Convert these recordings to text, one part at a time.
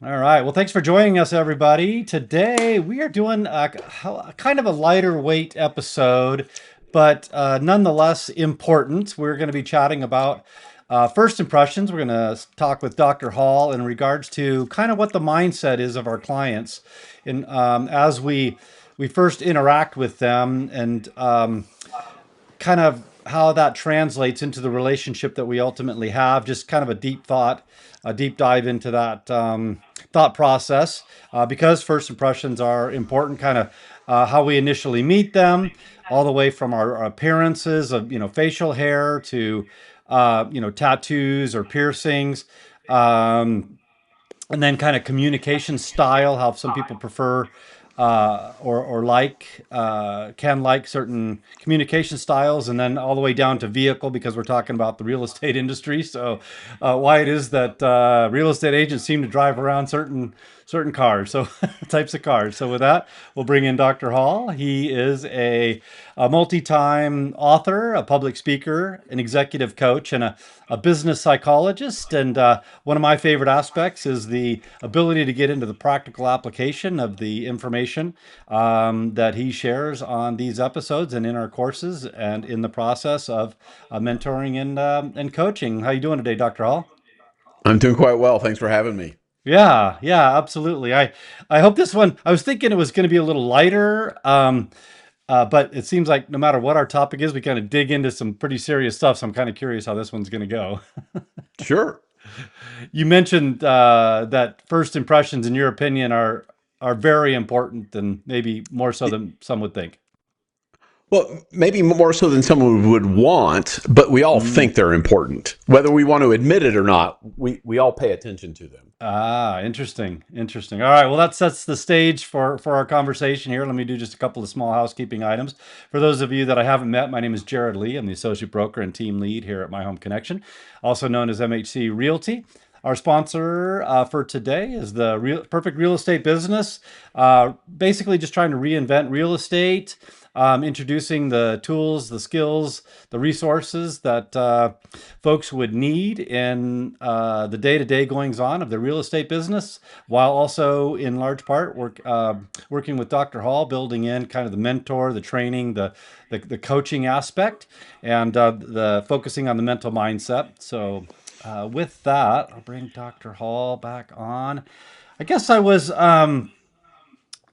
All right. Well, thanks for joining us, everybody. Today we are doing a kind of a lighter weight episode, but nonetheless important. We're going to be chatting about first impressions. We're going to talk with Dr. Hall in regards to kind of what the mindset is of our clients, and as we first interact with them, and kind of how that translates into the relationship that we ultimately have. Just kind of a deep dive into that thought process, because first impressions are important. Kind of how we initially meet them, all the way from our appearances of facial hair to tattoos or piercings. Um, and then kind of communication style, how some people prefer or like can like certain communication styles, and then all the way down to vehicle, because we're talking about the real estate industry. So why it is that real estate agents seem to drive around certain cars, so types of cars. So with that, we'll bring in Dr. Hall. He is a multi-time author, a public speaker, an executive coach, and a business psychologist. And one of my favorite aspects is the ability to get into the practical application of the information that he shares on these episodes and in our courses and in the process of mentoring and coaching. How you doing today, Dr. Hall? I'm doing quite well. Thanks for having me. Yeah, yeah, absolutely. I hope this one. I was thinking it was going to be a little lighter, but it seems like no matter what our topic is, we kind of dig into some pretty serious stuff. So I'm kind of curious how this one's going to go. Sure. You mentioned that first impressions, in your opinion, are very important, and maybe more so than some would think. Well, maybe more so than someone would want, but we all Mm. think they're important. Whether we want to admit it or not, we all pay attention to them. Ah, interesting, interesting. All right, well, that sets the stage for our conversation here. Let me do just a couple of small housekeeping items. For those of you that I haven't met, my name is Jerod Lee. I'm the associate broker and team lead here at My Home Connection, also known as MHC Realty. Our sponsor for today is the Perfect Real Estate Business. Basically, just trying to reinvent real estate, introducing the tools, the skills, the resources that folks would need in the day-to-day goings on of the real estate business, while also in large part working with Dr. Hall, building in kind of the mentor, the training, the coaching aspect, and the focusing on the mental mindset. So with that, I'll bring Dr. Hall back on. I guess I was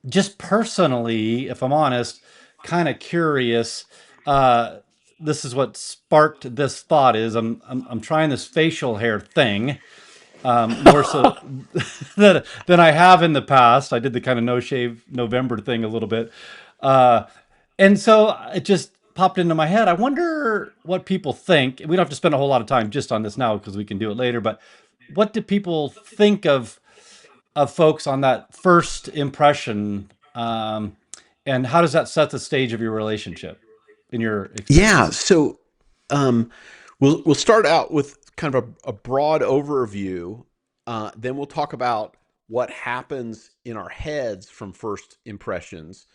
just personally, if I'm honest, kind of curious. Uh, this is what sparked this thought. Is I'm trying this facial hair thing, more so than I have in the past. I did the kind of no shave November thing a little bit, uh, and so it just popped into my head. I wonder what people think. We don't have to spend a whole lot of time just on this now because we can do it later. But what do people think of folks on that first impression, and how does that set the stage of your relationship in your Yeah. experience? Um, we'll start out with kind of a broad overview. Then we'll talk about what happens in our heads from first impressions.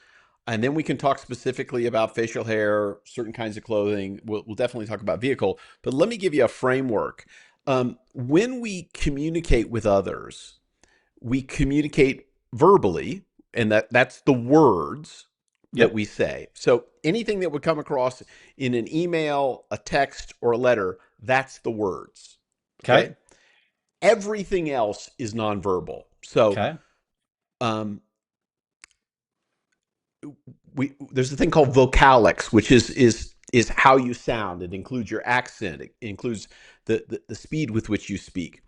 And then we can talk specifically about facial hair, certain kinds of clothing. We'll definitely talk about vehicle. But let me give you a framework. When we communicate with others, we communicate verbally, and that's the words that Yep. we say. So anything that would come across in an email, a text, or a letter, that's the words. Okay. Okay. Everything else is nonverbal. So Okay. um, there's a thing called vocalics, which is how you sound. It includes your accent. It includes the speed with which you speak.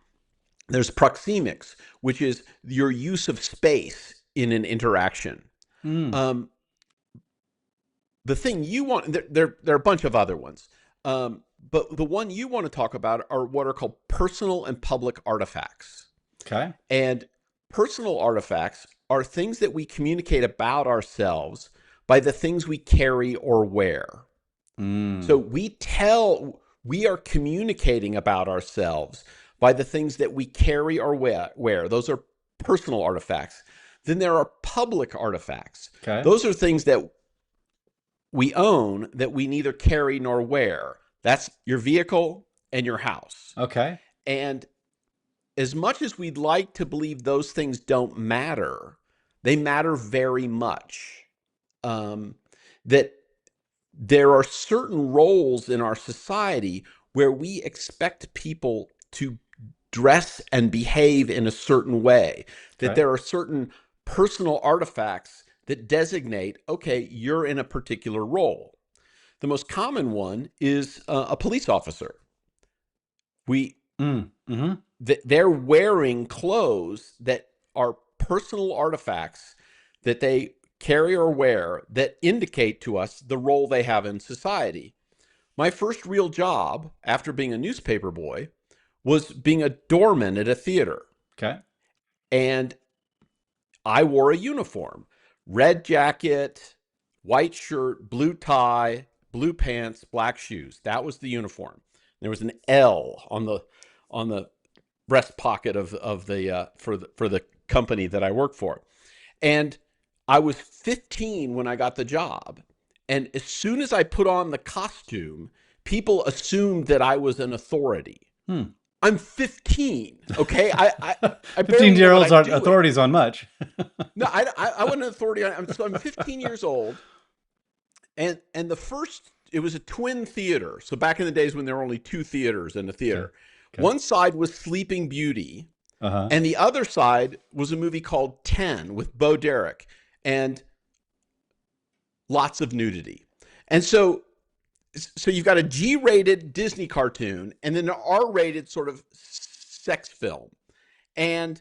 There's proxemics, which is your use of space in an interaction. Mm. Um, the thing you want, there are a bunch of other ones, but the one you want to talk about are what are called personal and public artifacts. Okay. And personal artifacts are things that we communicate about ourselves by the things we carry or wear. So Mm. we are communicating about ourselves by the things that we carry or wear. Those are personal artifacts. Then there are public artifacts. Okay. Those are things that we own that we neither carry nor wear. That's your vehicle and your house. Okay. And as much as we'd like to believe those things don't matter, they matter very much. That there are certain roles in our society where we expect people to dress and behave in a certain way, that Okay. there are certain personal artifacts that designate, okay, you're in a particular role. The most common one is a police officer. We Mm-hmm. they're wearing clothes that are personal artifacts that they carry or wear that indicate to us the role they have in society. My first real job after being a newspaper boy was being a doorman at a theater. Okay. And I wore a uniform, red jacket, white shirt, blue tie, blue pants, black shoes. That was the uniform. There was an L on the breast pocket of the for the company that I worked for. And I was 15 when I got the job. And as soon as I put on the costume, people assumed that I was an authority. Hmm. I'm 15. Okay. I barely know what 15-year-olds I'm aren't doing. authorities on much. No, I wasn't an authority. So I'm 15 years old. And it was a twin theater. So back in the days when there were only two theaters in the Okay. theater, Okay. one side was Sleeping Beauty, Uh-huh. and the other side was a movie called 10 with Bo Derek and lots of nudity. And so you've got a G-rated Disney cartoon and then an R-rated sort of sex film. And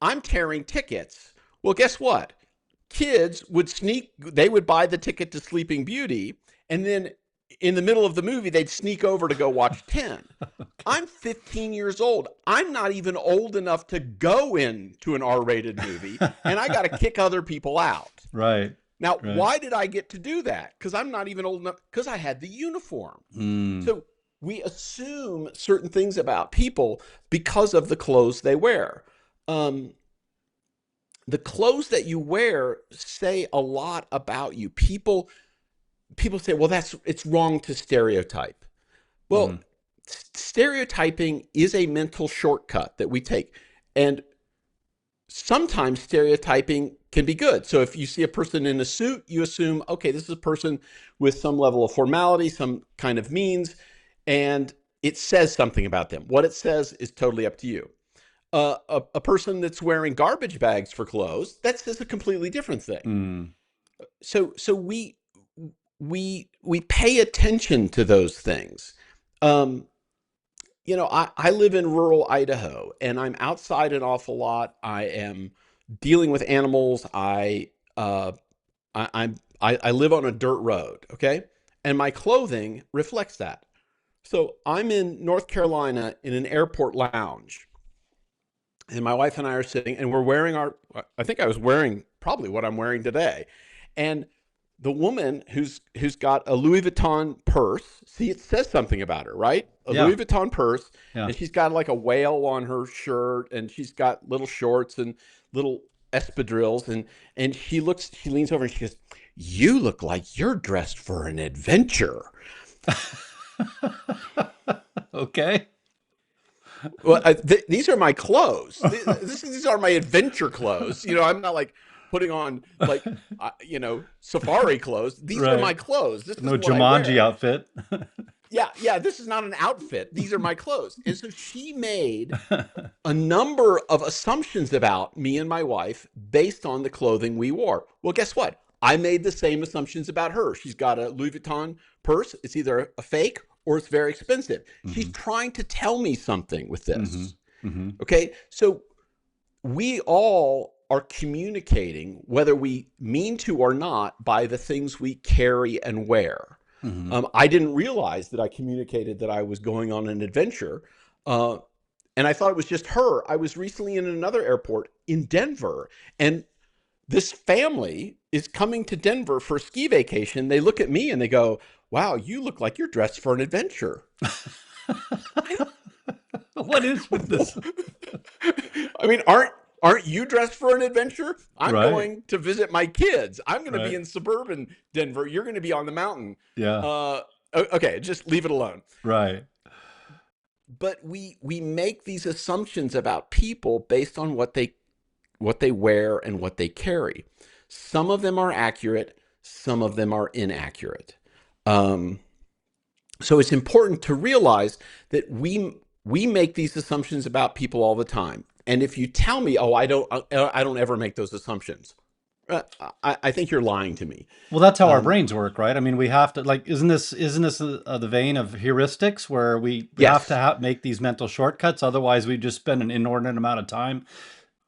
I'm tearing tickets. Well, guess what? Kids they would buy the ticket to Sleeping Beauty, and then in the middle of the movie, they'd sneak over to go watch 10. I'm 15 years old. I'm not even old enough to go into an R-rated movie, and I got to kick other people out. Right. Now, Right. why did I get to do that? Because I'm not even old enough, because I had the uniform. Mm. So we assume certain things about people because of the clothes they wear. The clothes that you wear say a lot about you. People say, well, it's wrong to stereotype. Well, Mm-hmm. stereotyping is a mental shortcut that we take. And sometimes stereotyping can be good. So if you see a person in a suit, you assume, okay, this is a person with some level of formality, some kind of means, and it says something about them. What it says is totally up to you. A person that's wearing garbage bags for clothes, that's a completely different thing. Mm. So we pay attention to those things. I live in rural Idaho, and I'm outside an awful lot. I am dealing with animals. I live on a dirt road, okay, and my clothing reflects that. So I'm in North Carolina in an airport lounge, and my wife and I are sitting, and we're wearing I think I was wearing probably what I'm wearing today, and the woman who's got a Louis Vuitton purse. See, it says something about her, right? A Yeah. Louis Vuitton purse, Yeah. and she's got like a whale on her shirt, and she's got little shorts and little espadrilles, and she leans over and she goes, "You look like you're dressed for an adventure." Okay. Well, these are my clothes. These are my adventure clothes. I'm not like putting on like safari clothes. These are my Right. clothes. This is No what I Jumanji wear. outfit. Yeah. This is not an outfit. These are my clothes. And so she made a number of assumptions about me and my wife based on the clothing we wore. Well, guess what? I made the same assumptions about her. She's got a Louis Vuitton purse. It's either a fake or it's very expensive. She's Mm-hmm. trying to tell me something with Mm-hmm. this. Mm-hmm. Okay. So we all are communicating, whether we mean to or not, by the things we carry and wear. Mm-hmm. I didn't realize that I communicated that I was going on an adventure. And I thought it was just her. I was recently in another airport in Denver, and this family is coming to Denver for a ski vacation. They look at me and they go, "Wow, you look like you're dressed for an adventure." I What is with this? I mean, aren't you dressed for an adventure? I'm Right. going to visit my kids. I'm going to be Right. in suburban Denver. You're going to be on the mountain. Yeah. Okay, just leave it alone. Right. but we make these assumptions about people based on what they wear and what they carry. Some of them are accurate, some of them are inaccurate. Um, so it's important to realize that we make these assumptions about people all the time. And if you tell me, "Oh, I don't ever make those assumptions," I think you're lying to me. Well, that's how our Um, brains work, right? I mean, we have to like, isn't this the vein of heuristics where we have to yes, make these mental shortcuts? Otherwise, we just spend an inordinate amount of time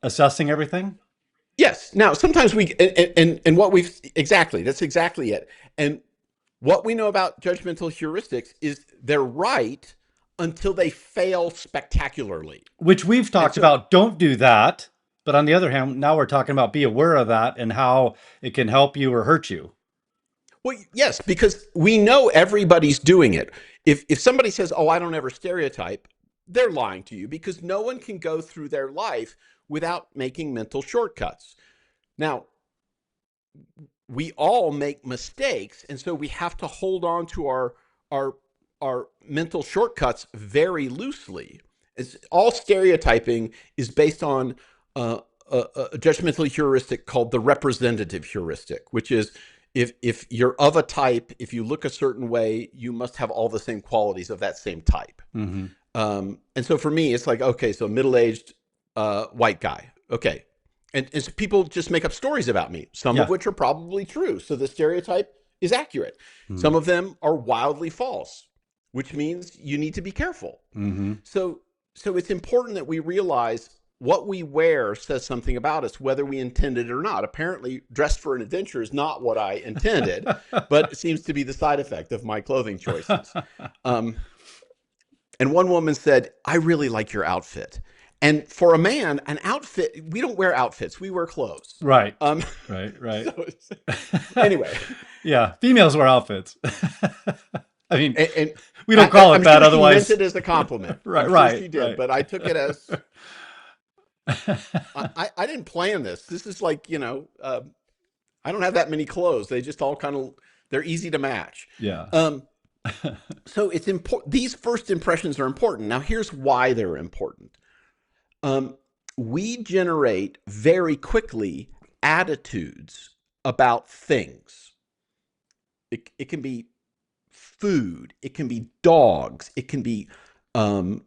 assessing everything. yes. Now sometimes and what we've exactly that's exactly it. And what we know about judgmental heuristics is they're right until they fail spectacularly. Which we've And talked so, about. Don't do that. But on the other hand, now we're talking about be aware of that and how it can help you or hurt you. well, yes, because we know everybody's doing it. If somebody says, "Oh, I don't ever stereotype," they're lying to you because no one can go through their life without making mental shortcuts. Now, we all make mistakes, and so we have to hold on to our our mental shortcuts very loosely. It's, all stereotyping is based on a judgmental heuristic called the representative heuristic, which is if you're of a type, if you look a certain way, you must have all the same qualities of that same type. Hmm. And so for me, it's like, okay, so middle-aged white guy. Okay. And so people just make up stories about me, some of Yeah. which are probably true. So the stereotype is accurate. Some Mm-hmm. of them are wildly false, which means you need to be careful. Mm-hmm. So so it's important that we realize what we wear says something about us, whether we intended it or not. Apparently, dressed for an adventure is not what I intended, but it seems to be the side effect of my clothing choices. Um, and one woman said, "I really like your outfit." And for a man, an outfit, we don't wear outfits, we wear clothes. Right. Um, Right. Right. so anyway, Yeah. Females wear outfits. I mean, and we don't call it I'm that sure she meant otherwise. it as a compliment. I'm Right. sure she Right. did, Right. but I took it as I didn't plan this. This is like, I don't have that many clothes. They just all kind of, they're easy to match. Yeah. Um, so it's important. These first impressions are important. Now, here's why they're important. Um, we generate very quickly attitudes about things. It can be food, it can be dogs, it can be um,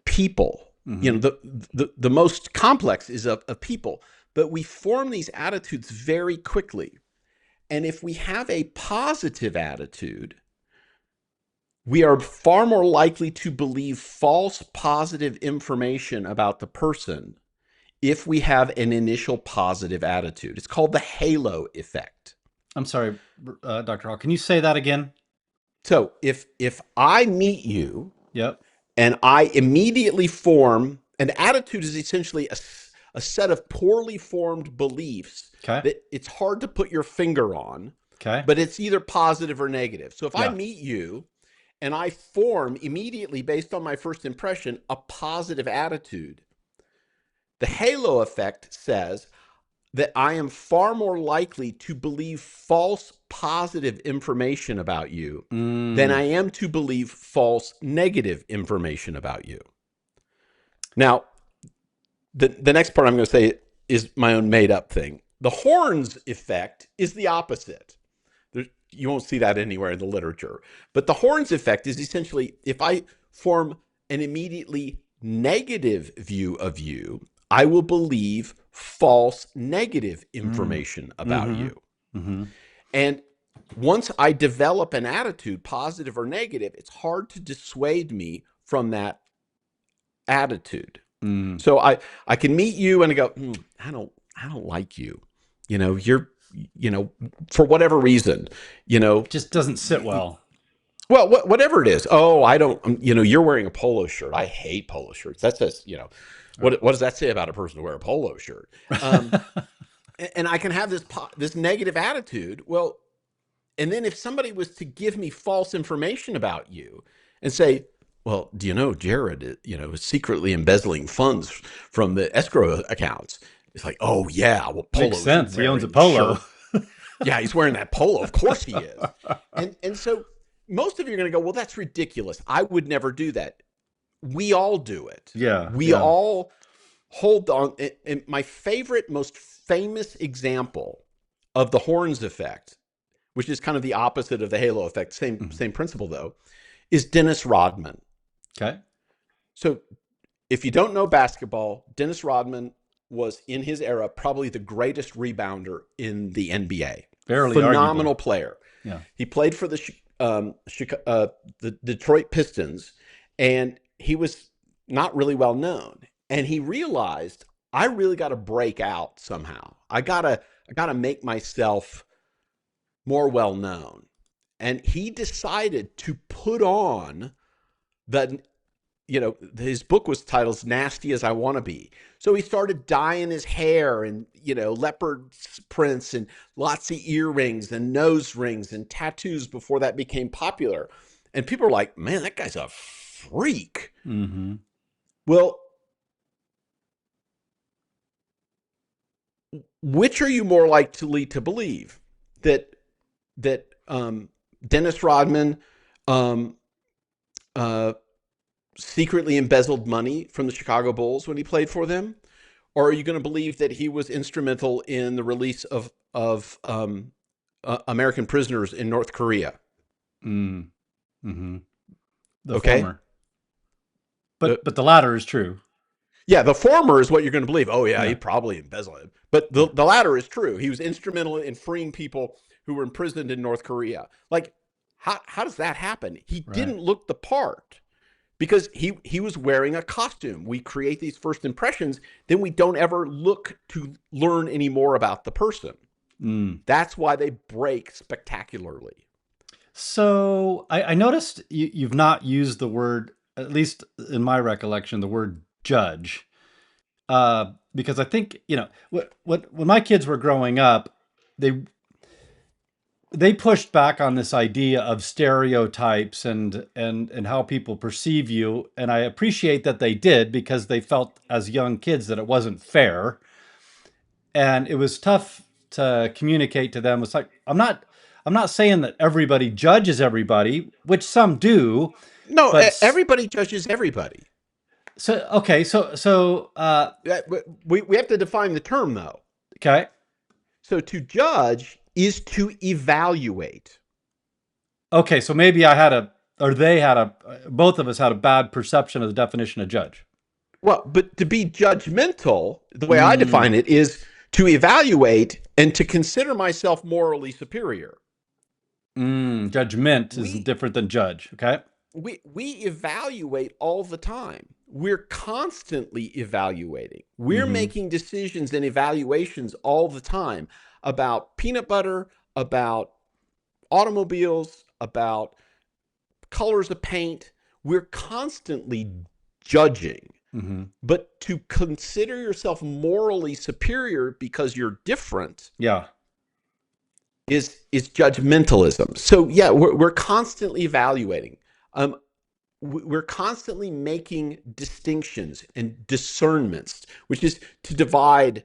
people. Mm-hmm. The most complex is of people, but we form these attitudes very quickly. And if we have a positive attitude, we are far more likely to believe false positive information about the person if we have an initial positive attitude. It's called the halo effect. I'm sorry, Dr. Hall. Can you say that again? So if I meet you Yep. and I immediately form an attitude is essentially a set of poorly formed beliefs Okay. that it's hard to put your finger on, Okay. but it's either positive or negative. So if I Yeah. meet you and I form immediately based on my first impression a positive attitude, the halo effect says that I am far more likely to believe false positive information about you than I Mm. am to believe false negative information about you. Now, the next part I'm going to say is my own made up thing. The horns effect is the opposite. You won't see that anywhere in the literature. But the horns effect is essentially if I form an immediately negative view of you, I will believe false negative Mm. information about Mm-hmm. you. Mm-hmm. And once I develop an attitude, positive or negative, it's hard to dissuade me from that attitude. Mm. So I can meet you and I go, I don't like you. You're for whatever reason, you know, Just doesn't sit well. well, whatever it is. Oh, I don't, you're wearing a polo shirt. I hate polo shirts. That says, what does that say about a person to wear a polo shirt? Um, and I can have this negative attitude. Well, and then if somebody was to give me false information about you and say, well, do you know Jerod, is secretly embezzling funds from the escrow accounts? It's like, oh yeah, well, Makes polo's sense. He owns a wearing polo. shirt. Yeah, he's wearing that polo. Of course he is. And so most of you are going to go, well, that's ridiculous. I would never do that. we all do it. Yeah, We yeah. all hold on. And my favorite, most famous example of the horns effect, which is kind of the opposite of the halo effect, Mhm. same principle though, is Dennis Rodman. Okay. So if you don't know basketball, Dennis Rodman was in his era probably the greatest rebounder in the NBA. Fairly arguably. Phenomenal player. Yeah. He played for the Detroit Pistons, and he was not really well known. And he realized, I really got to break out somehow. I gotta make myself more well known. And he decided to put on the, his book was titled Nasty as I Want to Be. So he started dyeing his hair and, leopard prints and lots of earrings and nose rings and tattoos before that became popular. And people are like, man, that guy's a freak. Mm-hmm. Well, which are you more likely to believe? That Dennis Rodman um, uh, secretly embezzled money from the Chicago Bulls when he played for them? Or are you going to believe that he was instrumental in the release of American prisoners in North Korea? Mm. Mm-hmm. The Okay. former. Uh, But the latter is true. yeah, the former is what you're going to believe. Oh yeah, he Yeah. probably embezzled it. But Yeah. the latter is true. He was instrumental in freeing people who were imprisoned in North Korea. Like, how does that happen? He Right. didn't look the part because he was wearing a costume. We create these first impressions, then we don't ever look to learn any more about the person. Mm. That's why they break spectacularly. So I noticed you've not used the word, at least in my recollection, the word judge. Because I think, when my kids were growing up, they they pushed back on this idea of stereotypes and how people perceive you, and I appreciate that they did because they felt as young kids that it wasn't fair, and it was tough to communicate to them. It's like, I'm not saying that everybody judges everybody, which some do, No, but everybody judges everybody. so okay, We have to define the term though. okay. So to judge is to evaluate. Okay, so maybe I had a, or they had a, both of us had a bad perception of the definition of judge. Well, but to be judgmental, the way I Mm, define it is to evaluate and to consider myself morally superior. judgment is We different than judge. Okay. we evaluate all the time. We're constantly evaluating. We're Mm-hmm. making decisions and evaluations all the time about peanut butter, about automobiles, about colors of paint. We're constantly judging. Mm-hmm. But to consider yourself morally superior because you're different Yeah. is judgmentalism. So yeah, we're constantly evaluating. Um, we're constantly making distinctions and discernments, which is to divide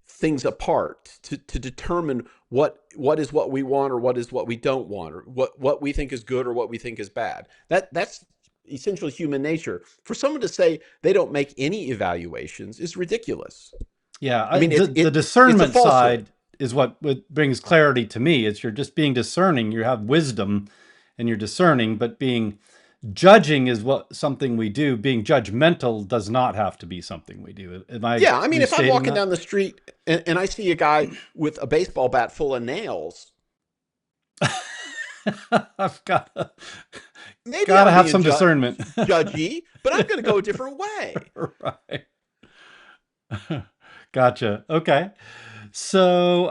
things apart, to determine what is what we want or what is what we don't want, or what we think is good or what we think is bad. That's essentially human nature. For someone to say they don't make any evaluations is ridiculous. Yeah. I mean, The it's a discernment falsehood. side is what brings clarity to me. It's you're just being discerning. You have wisdom and you're discerning, but being judging is what something we do. Being judgmental does not have to be something we do. Am I Yeah, I mean, if I'm restating walking that? down the street and I see a guy with a baseball bat full of nails, I've got to, maybe got to I'm have being some discernment. judgy, but I'm going to go a different way. Right. Gotcha. Okay. So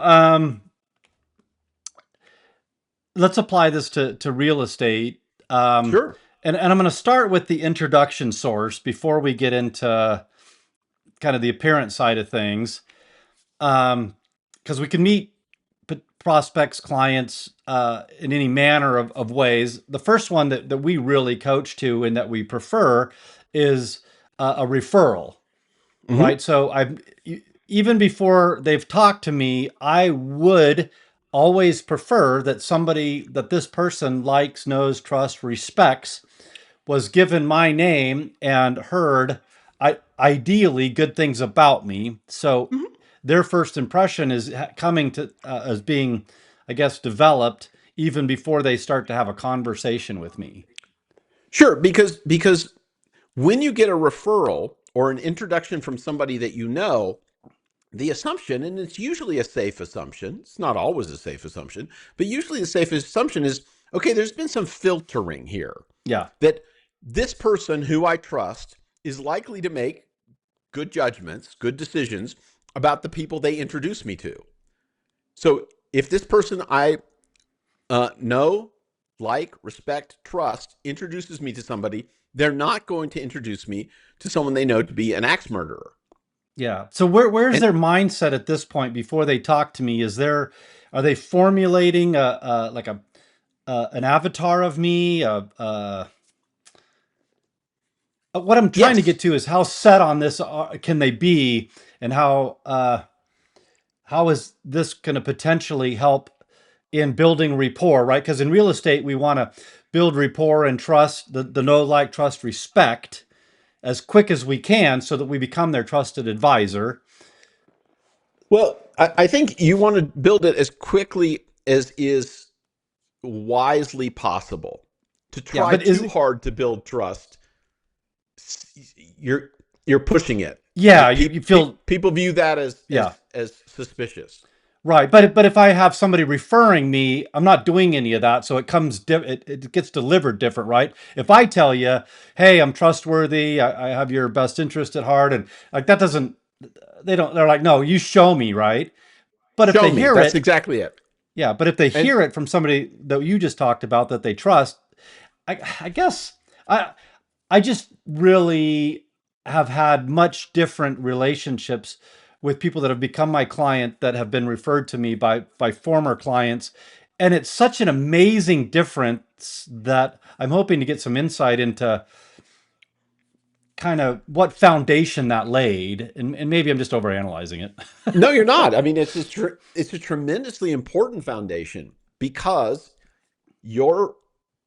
let's apply this to real estate. Sure. And I'm going to start with the introduction source before we get into kind of the appearance side of things. Because we can meet prospects, clients in any manner of ways. The first one that we really coach to and that we prefer is a referral, Hmm. right? So even before they've talked to me, I would always prefer that somebody that this person likes, knows, trusts, respects was given my name and heard, ideally, good things about me. So Mhm. their first impression is coming to as being, I guess, developed even before they start to have a conversation with me. Sure, because when you get a referral or an introduction from somebody that you know, the assumption, and it's usually a safe assumption, it's not always a safe assumption, but usually the safest assumption is, okay, there's been some filtering here. Yeah, That this person who I trust is likely to make good judgments, good decisions about the people they introduce me to. So if this person I know, like, respect, trust introduces me to somebody, they're not going to introduce me to someone they know to be an axe murderer. yeah. So where's And their mindset at this point before they talk to me? Are they formulating a like a an avatar of me? What I'm trying to get yes, to is how set on this can they be, and how is this going to potentially help in building rapport, right? Because in real estate, we want to build rapport and trust, the know, like, trust, respect as quick as we can so that we become their trusted advisor. well, I think you want to build it as quickly as is wisely possible. To Yeah, try but too hard to build trust, you're you're pushing it. yeah, you feel, People view that as yeah. suspicious. Right, but if I have somebody referring me, I'm not doing any of that, so it comes it gets delivered different, right? If I tell you, "Hey, I'm trustworthy. I have your best interest at heart," and like that doesn't, they don't. They're like, "No, you show me," right? But if they Show me. hear That's it, exactly it. yeah. But if they And hear it from somebody that you just talked about that they trust, I guess I I just really have had much different relationships with people that have become my client that have been referred to me by former clients. And it's such an amazing difference that I'm hoping to get some insight into kind of what foundation that laid. And maybe I'm just overanalyzing it. no, you're not. I mean, it's a tremendously important foundation because your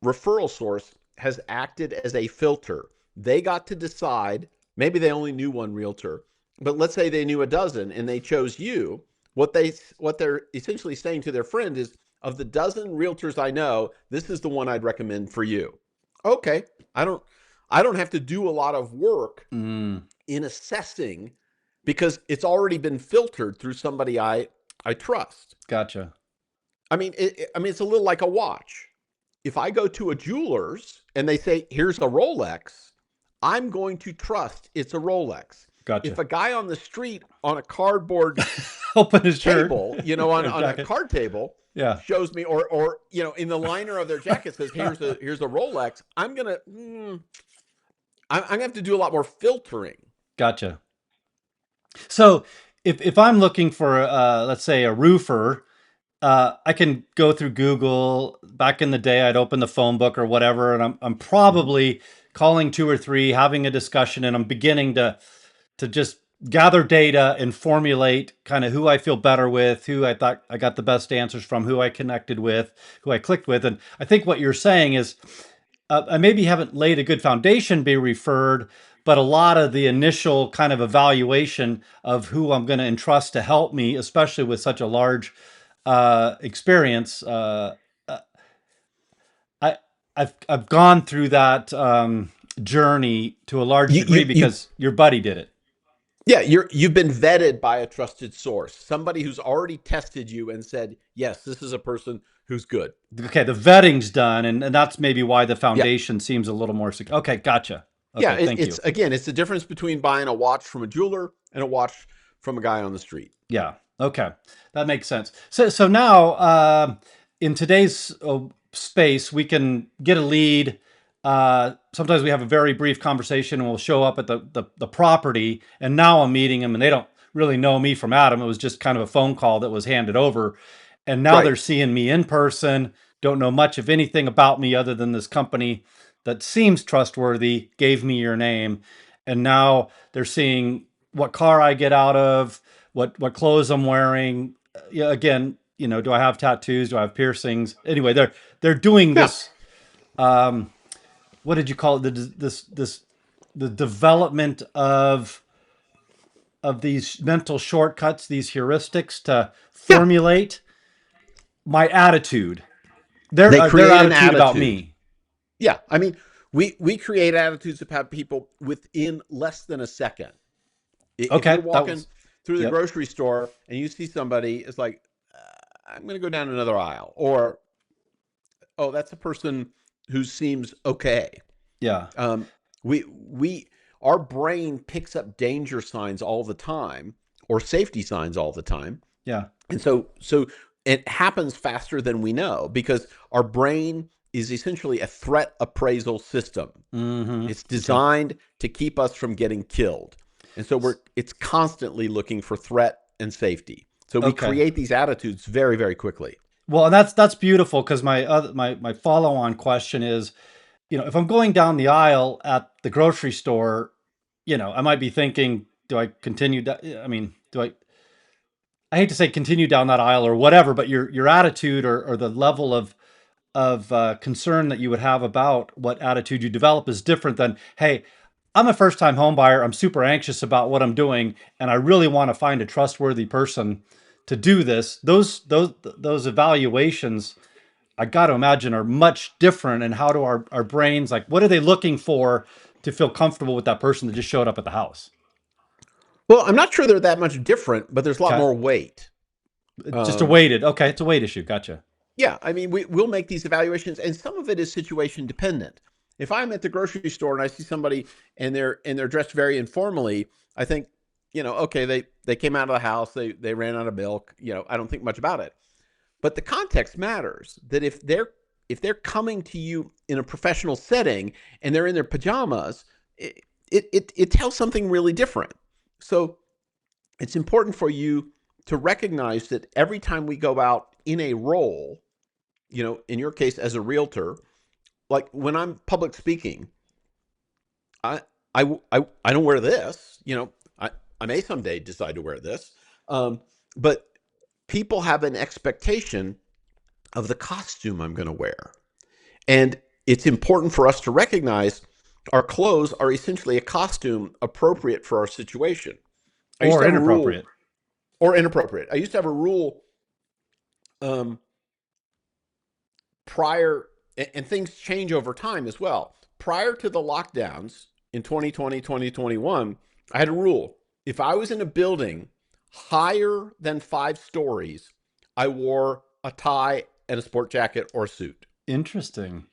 referral source has acted as a filter. They got to decide, maybe they only knew one realtor, but let's say they knew a dozen and they chose you. What they're essentially saying to their friend is, of the dozen realtors I know, this is the one I'd recommend for you. Okay. I don't I don't have to do a lot of work Mm, in assessing because it's already been filtered through somebody I trust. gotcha. I mean, it's a little like a watch. If I go to a jeweler's and they say, here's a Rolex, I'm going to trust it's a Rolex. If Gotcha. a guy on the street on a cardboard Open his shirt table, or on a jacket. card table, Yeah. shows me, or in the liner of their jacket says, here's a Rolex, I'm gonna have to do a lot more filtering. Gotcha. So if I'm looking for let's say a roofer, I can go through Google. Back in the day, I'd open the phone book or whatever, and I'm Mhm. probably calling two or three, having a discussion, and I'm beginning to just gather data and formulate kind of who I feel better with, who I thought I got the best answers from, who I connected with, who I clicked with. And I think what you're saying is I maybe haven't laid a good foundation be referred, but a lot of the initial kind of evaluation of who I'm going to entrust to help me, especially with such a large experience. Uh, I I've gone through that journey to a large degree You because your buddy did it. Yeah, you've been vetted by a trusted source, somebody who's already tested you and said, yes, this is a person who's good. Okay, the vetting's done, and that's maybe why the Yeah, foundation seems a little more secure. Okay, gotcha. yeah. Okay, thank you. It's again, it's the difference between buying a watch from a jeweler and a watch from a guy on the street. Yeah. Okay, that makes sense. So now, in today's space, we can get a lead. Sometimes we have a very brief conversation, and we'll show up at the property. And now I'm meeting them, and they don't really know me from Adam. It was just kind of a phone call that was handed over, and now Right. they're seeing me in person. Don't know much of anything about me other than this company that seems trustworthy gave me your name, and now they're seeing what car I get out of, what clothes I'm wearing. Yeah, again, do I have tattoos? Do I have piercings? Anyway, they're doing Yeah. this um, what did you call it? The development of these mental shortcuts, these heuristics to Yeah, formulate my attitude, they their create an attitude about attitude. me. Yeah, I mean, we create attitudes about people within less than a second. If you're Okay, that walking was, through the yep, grocery store and you see somebody, it's like, I'm going to go down another aisle, or oh, that's a person who seems okay. yeah, Um, we our brain picks up danger signs all the time, or safety signs all the time, yeah, and so it happens faster than we know because our brain is essentially a threat appraisal system. mm-hmm, It's okay, designed to keep us from getting killed. And so it's constantly looking for threat and safety. So we okay. create these attitudes very, very quickly. Well, and that's beautiful because my follow on question is, if I'm going down the aisle at the grocery store, I might be thinking, do I continue? I mean, do I hate to say continue down that aisle or whatever, but your attitude or the level of concern that you would have about what attitude you develop is different than, hey, I'm a first time home buyer. I'm super anxious about what I'm doing, and I really want to find a trustworthy person to do this. Those evaluations, I got to imagine, are much different. And how do our brains, like, what are they looking for to feel comfortable with that person that just showed up at the house? Well, I'm not sure they're that much different, but there's a lot Okay, more weight. just a Um, weighted. Okay, it's a weight issue. Gotcha. yeah, I mean, we'll make these evaluations, and some of it is situation dependent. If I'm at the grocery store and I see somebody and they're dressed very informally, I think, okay, they came out of the house, they ran out of milk, I don't think much about it. But the context matters. That if they're coming to you in a professional setting and they're in their pajamas, it tells something really different. So it's important for you to recognize that every time we go out in a role, in your case as a realtor, like when I'm public speaking, I I don't wear this. I may someday decide to wear this, but people have an expectation of the costume I'm going to wear. And it's important for us to recognize our clothes are essentially a costume appropriate for our situation. I used Or to have a rule, inappropriate. or inappropriate. I used to have a rule um, prior, and things change over time as well. Prior to the lockdowns in 2020, 2021, I had a rule. If I was in a building higher than 5 stories, I wore a tie and a sport jacket or a suit. Interesting.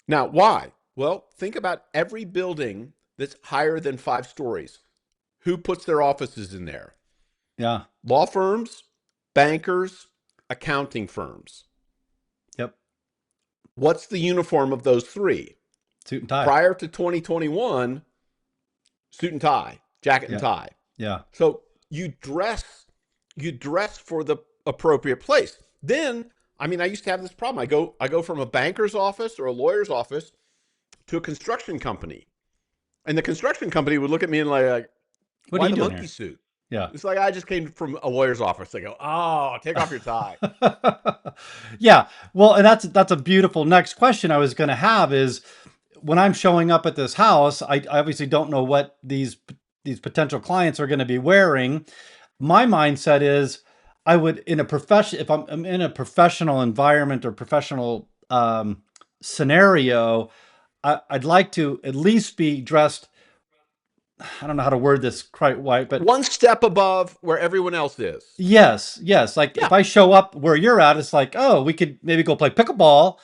Now, why? Well, think about every building that's higher than 5 stories. Who puts their offices in there? Yeah. Law firms, bankers, accounting firms. Yep. What's the uniform of those three? Suit and tie. Prior to 2021, suit and tie, jacket and Yeah. tie. Yeah. So you dress for the appropriate place. Then, I mean, I used to have this problem. I go from a banker's office or a lawyer's office to a construction company. And the construction company would look at me and like, What are why you the doing monkey here? suit? Yeah. It's like I just came from a lawyer's office. They go, oh, take off your tie. Yeah. Well, and that's a beautiful next question I was going to have is, when I'm showing up at this house, I obviously don't know what these potential clients are going to be wearing. My mindset is, I would, in a profession, if I'm in a professional environment or professional scenario, I'd like to at least be dressed. I don't know how to word this quite right, but One step above where everyone else is. yes, yes. Like if Yeah, I show up where you're at, it's like, oh, we could maybe go play pickleball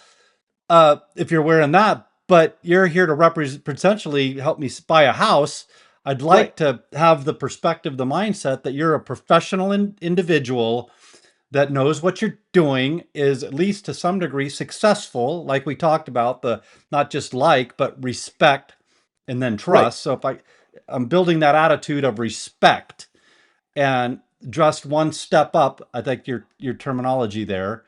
if you're wearing that, but you're here to represent, potentially help me buy a house. I'd right, like to have the perspective, the mindset that you're a professional individual that knows what you're doing, is at least to some degree successful, like we talked about, the not just like, but respect and then right. trust. So if I'm building that attitude of respect and just one step up, I think your terminology there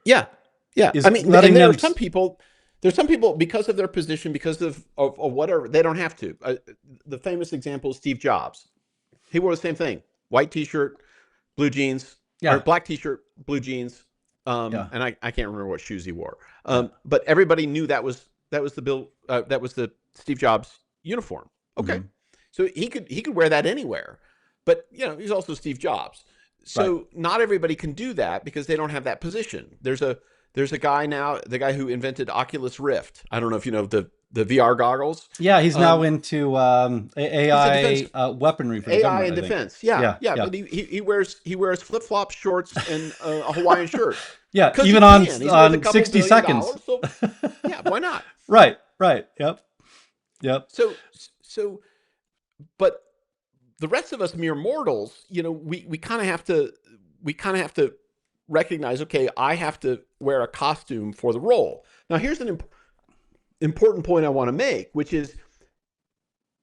Yeah, yeah. I is mean, and letting there are them. some people. There's some people because of their position, because of whatever, they don't have to. The famous example is Steve Jobs. He wore the same thing: white T-shirt, blue jeans, or Yeah, black T-shirt, blue jeans, yeah, and I can't remember what shoes he wore. yeah, But everybody knew that was That was the Bill. That was the Steve Jobs uniform. Okay, Hmm. so he could wear that anywhere, but he's also Steve Jobs. Right. So not everybody can do that because they don't have that position. There's a guy now, the guy who invented Oculus Rift. I don't know if you know the VR goggles. Yeah, he's now Um, into he's a defense AI weaponry for the AI government, and I think. defense. Yeah, Yeah, yeah. yeah, But he wears flip flop shorts and a Hawaiian shirt yeah. because he Even can. He's worth a on couple 60 billion seconds. dollars. So yeah, why not? Right, right. Yep, yep. So so but the rest of us mere mortals, we kind of have to recognize, okay, I have to wear a costume for the role. Now, here's an important point I want to make, which is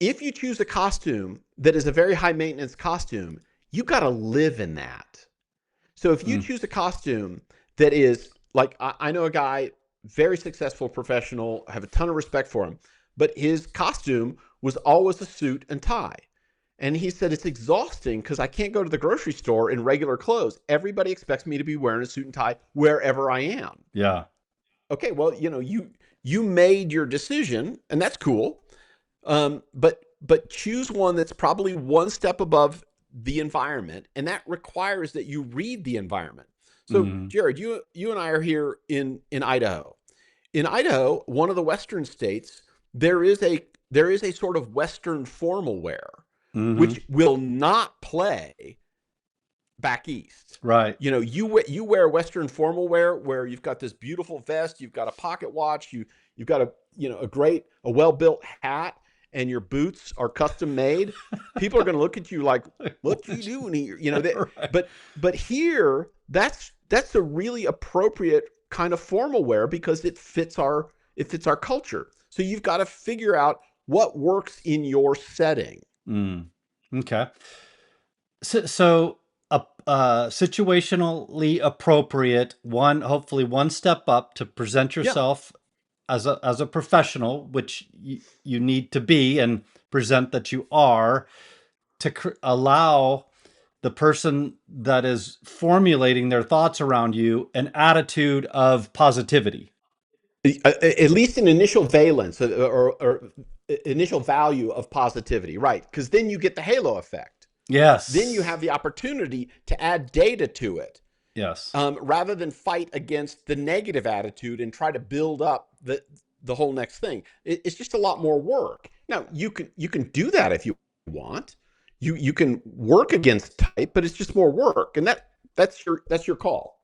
if you choose a costume that is a very high maintenance costume, you got to live in that. So if you Mm. choose a costume that is like, I know a guy, very successful professional, I have a ton of respect for him, but his costume was always a suit and tie. And he said, it's exhausting because I can't go to the grocery store in regular clothes. Everybody expects me to be wearing a suit and tie wherever I am. Yeah. Okay, well, you made your decision, and that's cool. But choose one that's probably one step above the environment, and that requires that you read the environment. So, Hmm. Jerod, you and I are here in Idaho. In Idaho, one of the western states, there is a sort of western formal wear, Hmm. which will not play back east. Right. You wear Western formal wear where you've got this beautiful vest, you've got a pocket watch, you've got a well built hat, and your boots are custom made. People are going to look at you like, "What you doing here?" Right. But here, that's a really appropriate kind of formal wear because it fits our culture. So you've got to figure out what works in your setting. Mm. Okay. Situationally appropriate, hopefully one step up to present Yeah. yourself as a professional, which you need to be and present that you are, to allow the person that is formulating their thoughts around you an attitude of positivity. At least an initial valence or initial value of positivity, right? Because then you get the halo effect. Then you Yes. have the opportunity to add data to it, Yes. rather than fight against the negative attitude and try to build up the whole next thing. It's just a lot more work. Now you can do that if you want. You can work against type, but it's just more work, and that's your call.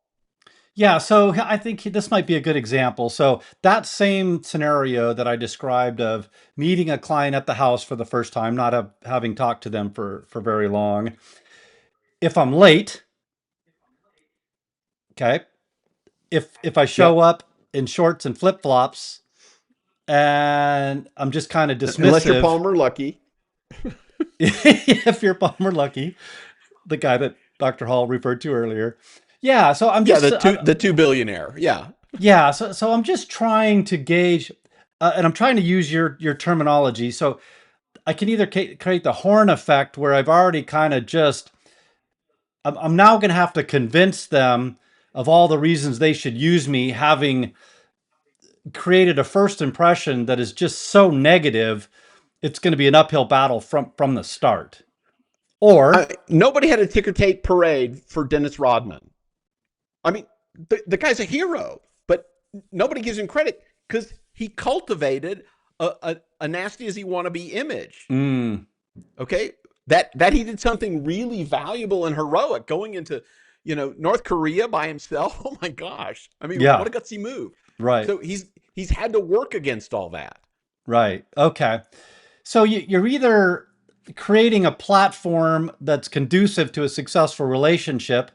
Yeah, so I think this might be a good example. So that same scenario that I described of meeting a client at the house for the first time, not having talked to them for very long. If I'm late, okay, if I show Yep. up in shorts and flip-flops and I'm just kind of Unless you're dismissive, Palmer Lucky. if you're Palmer Lucky, the guy that Dr. Hall referred to earlier. Yeah, so I'm Yeah, just the two billionaire. Yeah. yeah, so I'm just trying to gauge, and I'm trying to use your terminology. So I can either create the horn effect where I've already kind of just, I'm now going to have to convince them of all the reasons they should use me, having created a first impression that is just so negative, it's going to be an uphill battle from the start. Or, Nobody had a ticker tape parade for Dennis Rodman. I mean, the guy's a hero, but nobody gives him credit because he cultivated a nasty as he wannabe image. mm, Okay, that he did something really valuable and heroic, going into North Korea by himself. Oh my gosh! I mean, what yeah, a gutsy move. right, So he's had to work against all that. right, okay. So you're either creating a platform that's conducive to a successful relationship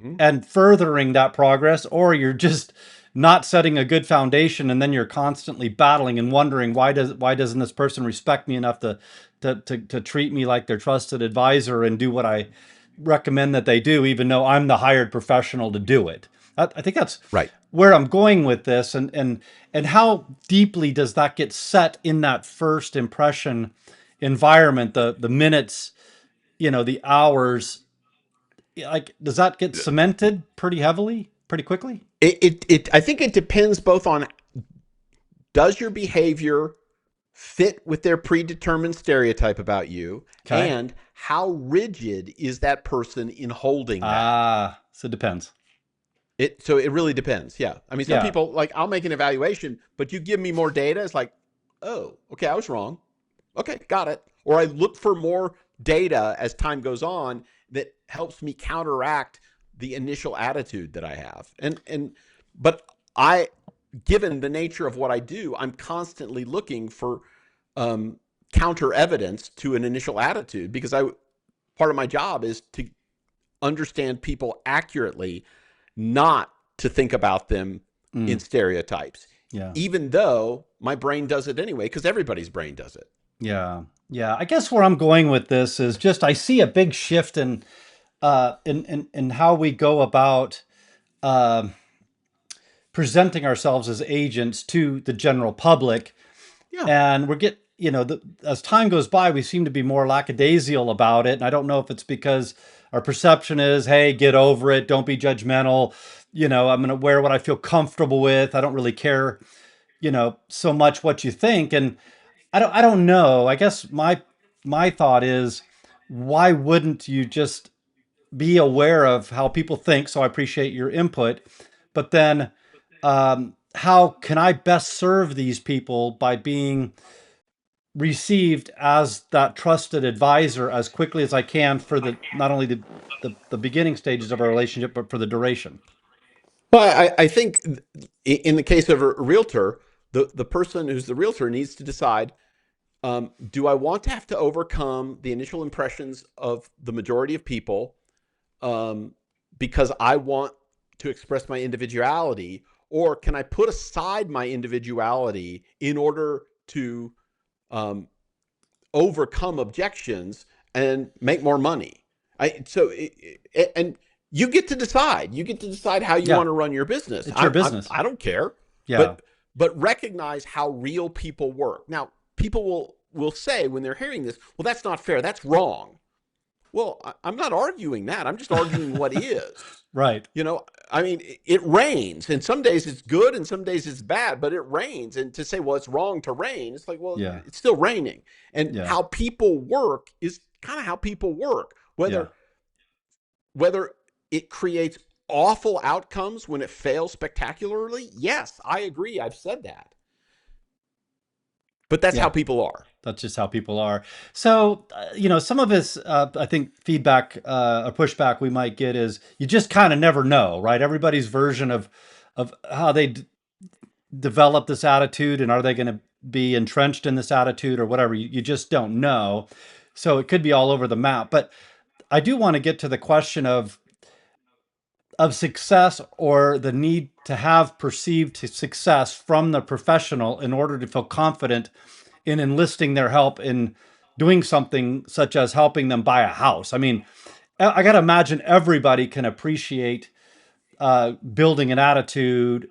Mhm. and furthering that progress, or you're just not setting a good foundation, and then you're constantly battling and wondering why doesn't this person respect me enough to treat me like their trusted advisor and do what I recommend that they do, even though I'm the hired professional to do it. I think that's Right. where I'm going with this, and how deeply does that get set in that first impression environment, the minutes, the hours, like, does that get cemented pretty heavily, pretty quickly? I think it depends both on does your behavior fit with their predetermined stereotype about you? Okay. And how rigid is that person in holding that? Ah, so it depends. So it really depends. Yeah. I mean, some Yeah. people, like, I'll make an evaluation, but you give me more data. It's like, oh, okay, I was wrong. Okay, got it. Or I look for more data as time goes on that helps me counteract the initial attitude that I have. But I, given the nature of what I do, I'm constantly looking for um, counter evidence to an initial attitude, because part of my job is to understand people accurately, not to think about them in Mm, stereotypes, yeah. even though my brain does it anyway, because everybody's brain does it. Yeah. Yeah. I guess where I'm going with this is just I see a big shift in how we go about uh, presenting ourselves as agents to the general public. Yeah. And as time goes by, we seem to be more lackadaisical about it. And I don't know if it's because our perception is, hey, get over it, don't be judgmental. I'm going to wear what I feel comfortable with. I don't really care, so much what you think. And I don't know. I guess my thought is, why wouldn't you just be aware of how people think? So I appreciate your input, but then how can I best serve these people by being received as that trusted advisor as quickly as I can for the not only the beginning stages of our relationship, but for the duration. Well, I think in the case of a realtor, the person who's the realtor needs to decide, do I want to have to overcome the initial impressions of the majority of people, um, because I want to express my individuality, or can I put aside my individuality in order to um, overcome objections and make more money? And you get to decide. You get to decide how you Yeah, want to run your business. it's your business. I don't care, Yeah, but recognize how real people work. Now, people will say when they're hearing this, well, that's not fair. That's wrong. Well, I'm not arguing that. I'm just arguing what is. right. You know, I mean, it rains, and some days it's good and some days it's bad, but it rains. And to say, well, it's wrong to rain, it's like, well, Yeah, it's still raining. And yeah, how people work is kind of how people work. yeah, Whether it creates awful outcomes when it fails spectacularly, yes, I agree. I've said that. But that's how yeah. people are. That's just how people are. So, some of this, I think, feedback or pushback we might get is you just kind of never know, right? Everybody's version of how they develop this attitude, and are they going to be entrenched in this attitude or whatever? You just don't know. So it could be all over the map. But I do want to get to the question of success, or the need to have perceived success from the professional in order to feel confident in enlisting their help in doing something such as helping them buy a house. I mean, I got to imagine everybody can appreciate building an attitude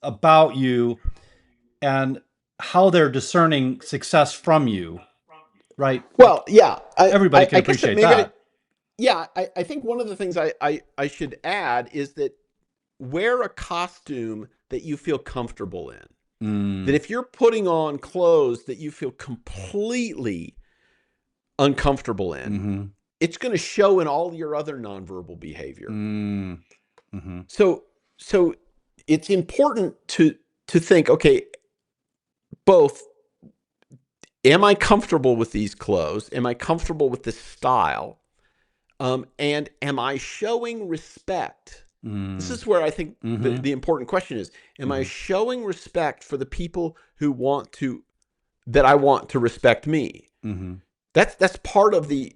about you and how they're discerning success from you, right? Well, yeah, Everybody can I guess that appreciate maybe, that. yeah, I think one of the things I should add is that wear a costume that you feel comfortable in. That Mm, if you're putting on clothes that you feel completely uncomfortable in, mm-hmm, it's going to show in all your other nonverbal behavior. mm, mm-hmm, So so it's important to think, okay, both, am I comfortable with these clothes? Am I comfortable with this style? And am I showing respect? This mm, is where I think mm-hmm, the important question is, am I mm-hmm. showing respect for the people that I want to respect me? Mm-hmm. That's part of the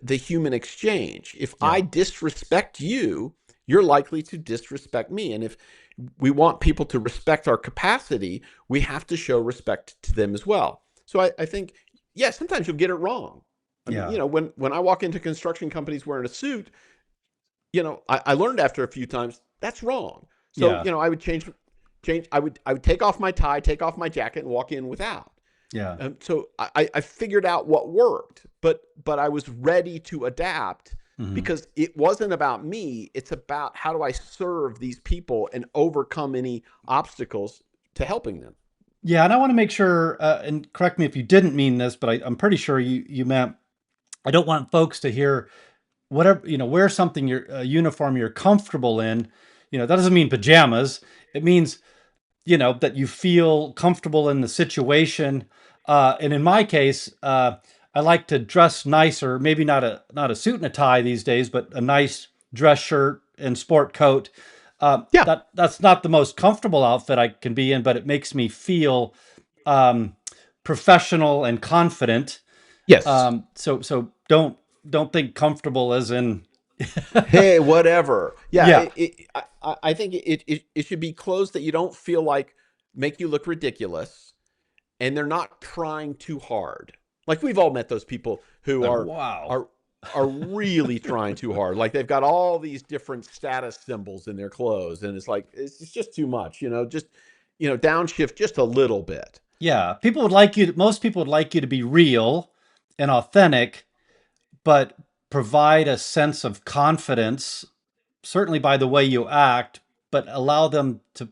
human exchange. If Yeah. I disrespect you, you're likely to disrespect me. And if we want people to respect our capacity, we have to show respect to them as well. So I think, yeah, sometimes you'll get it wrong. I mean, Yeah. when I walk into construction companies wearing a suit, I learned after a few times that's wrong. So, Yeah. I would I would take off my tie, take off my jacket, and walk in without. Yeah. So I figured out what worked, but I was ready to adapt, Mm-hmm. because it wasn't about me. It's about, how do I serve these people and overcome any obstacles to helping them. Yeah, and I want to make sure, and correct me if you didn't mean this, but I'm pretty sure you meant I don't want folks to hear whatever, wear something you're a uniform you're comfortable in. That doesn't mean pajamas. It means that you feel comfortable in the situation. And in my case, I like to dress nicer. Maybe not a suit and a tie these days, but a nice dress shirt and sport coat. Yeah. That's not the most comfortable outfit I can be in, but it makes me feel um, professional and confident. Yes. So don't think comfortable as in Hey, whatever. Yeah. yeah. I think it should be clothes that you don't feel like make you look ridiculous, and they're not trying too hard. Like we've all met those people who Like, are wow. are are really trying too hard. Like they've got all these different status symbols in their clothes, and it's like it's just too much. Just downshift just a little bit. Yeah, most people would like you to be real and authentic, but provide a sense of confidence, certainly by the way you act, but allow them to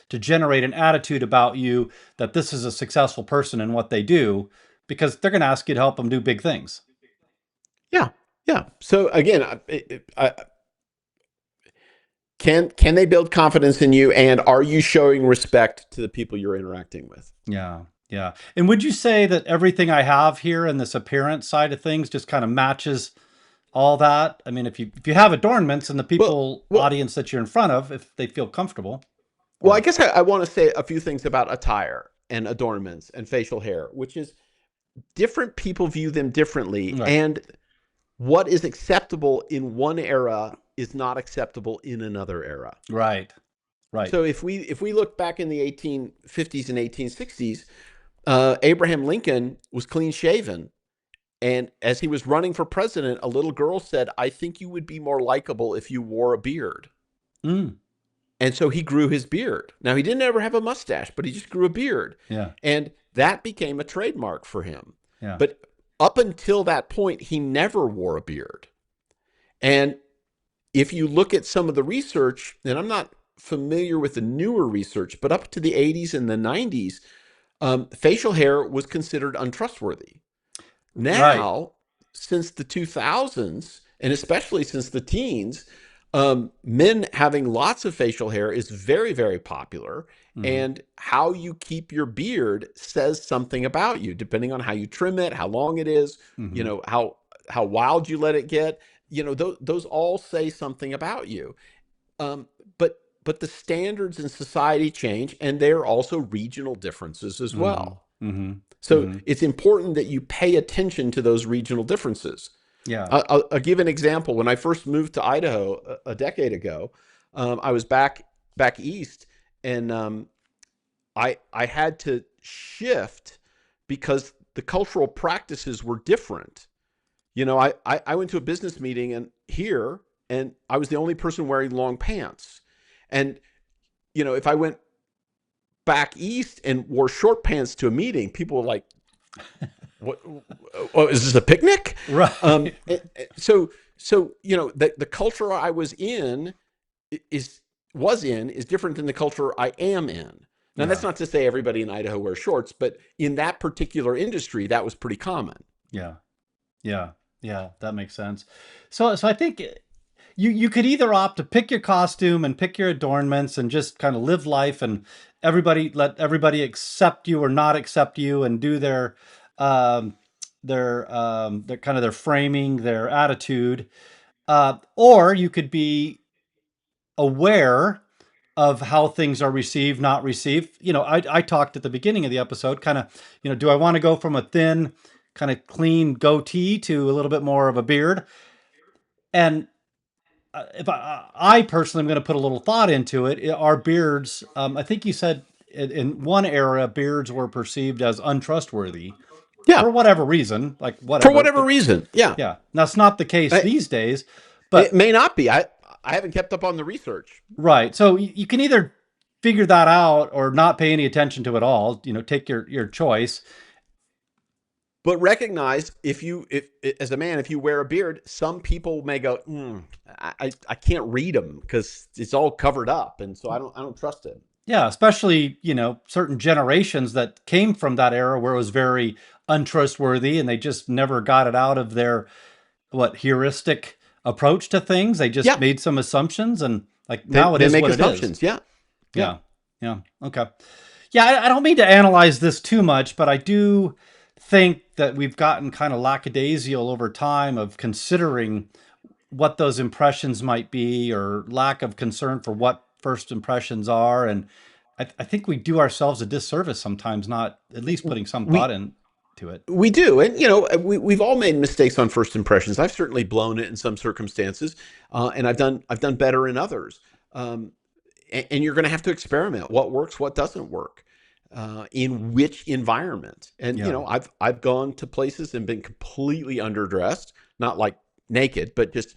to generate an attitude about you that this is a successful person in what they do, because they're going to ask you to help them do big things. Yeah, yeah. So again, can they build confidence in you, and are you showing respect to the people you're interacting with? Yeah. Yeah. And would you say that everything I have here in this appearance side of things just kind of matches all that? I mean, if you have adornments and the Well, people well, audience that you're in front of, if they feel comfortable, well. I or guess I want to say a few things about attire and adornments and facial hair, which is different people view them differently, right, and what is acceptable in one era is not acceptable in another era. right, right. So if we look back in the 1850s and 1860s, Abraham Lincoln was clean shaven. And as he was running for president, a little girl said, "I think you would be more likable if you wore a beard." Mm, And so he grew his beard. Now, he didn't ever have a mustache, but he just grew a beard. yeah, And that became a trademark for him. yeah, But up until that point, he never wore a beard. And if you look at some of the research, and I'm not familiar with the newer research, but up to the 80s and the 90s, facial hair was considered untrustworthy. right. Now, since the 2000s, and especially since the teens, men having lots of facial hair is very, very popular. Hmm. And how you keep your beard says something about you, depending on how you trim it, how long it is, Hmm. how wild you let it get. Those all say something about you. Um, but the standards in society change, and there are also regional differences as Hmm. well. Hmm. So Hmm. it's important that you pay attention to those regional differences. Yeah. I'll give an example. When I first moved to Idaho a decade ago, I was back east, and I had to shift because the cultural practices were different. I went to a business meeting and I was the only person wearing long pants. And if I went back east and wore short pants to a meeting, people were like, "What? Oh, is this a picnic?" Right. So the culture I is was in different than the culture I am in. Now, that's Yeah. not to say everybody in Idaho wears shorts, but in that particular industry, that was pretty common. Yeah. Yeah. Yeah. That makes sense. So I think you could either opt to pick your costume and pick your adornments and just kind of live life, and let everybody accept you or not accept you and do um, their kind of their framing, their attitude, or you could be aware of how things are received, not received. I talked at the beginning of the episode, kind of, do I want to go from a thin, kind of clean goatee to a little bit more of a beard? And if I personally am going to put a little thought into it, our beards, I think you said in one era, beards were perceived as untrustworthy Yeah, for whatever reason, like for whatever. whatever reason. Yeah, Yeah, that's not the case I, these days, it but may not be. I haven't kept up on the research, right. So you can either figure that out or not pay any attention to it all. Take your choice. but recognize if as a man, if you wear a beard, some people may go, I can't read them because it's all covered up, and so I don't trust it. Yeah, especially, certain generations that came from that era where it was very untrustworthy and they just never got it out of their heuristic approach to things. They just Yeah, made some assumptions and like they now it they is make what it is. assumptions. Yeah, yeah. Yeah. Yeah. Okay. Yeah, I don't mean to analyze this too much, but I do think that we've gotten kind of lackadaisical over time of considering what those impressions might be or lack of concern for what first impressions are. And I think we do ourselves a disservice sometimes, not at least putting some thought We into it. we do, and we've all made mistakes on first impressions. I've certainly blown it in some circumstances, and I've done better in others. Um, and you're going to have to experiment what works, what doesn't work, in which environment. And Yeah. I've gone to places and been completely underdressed, not like naked, but just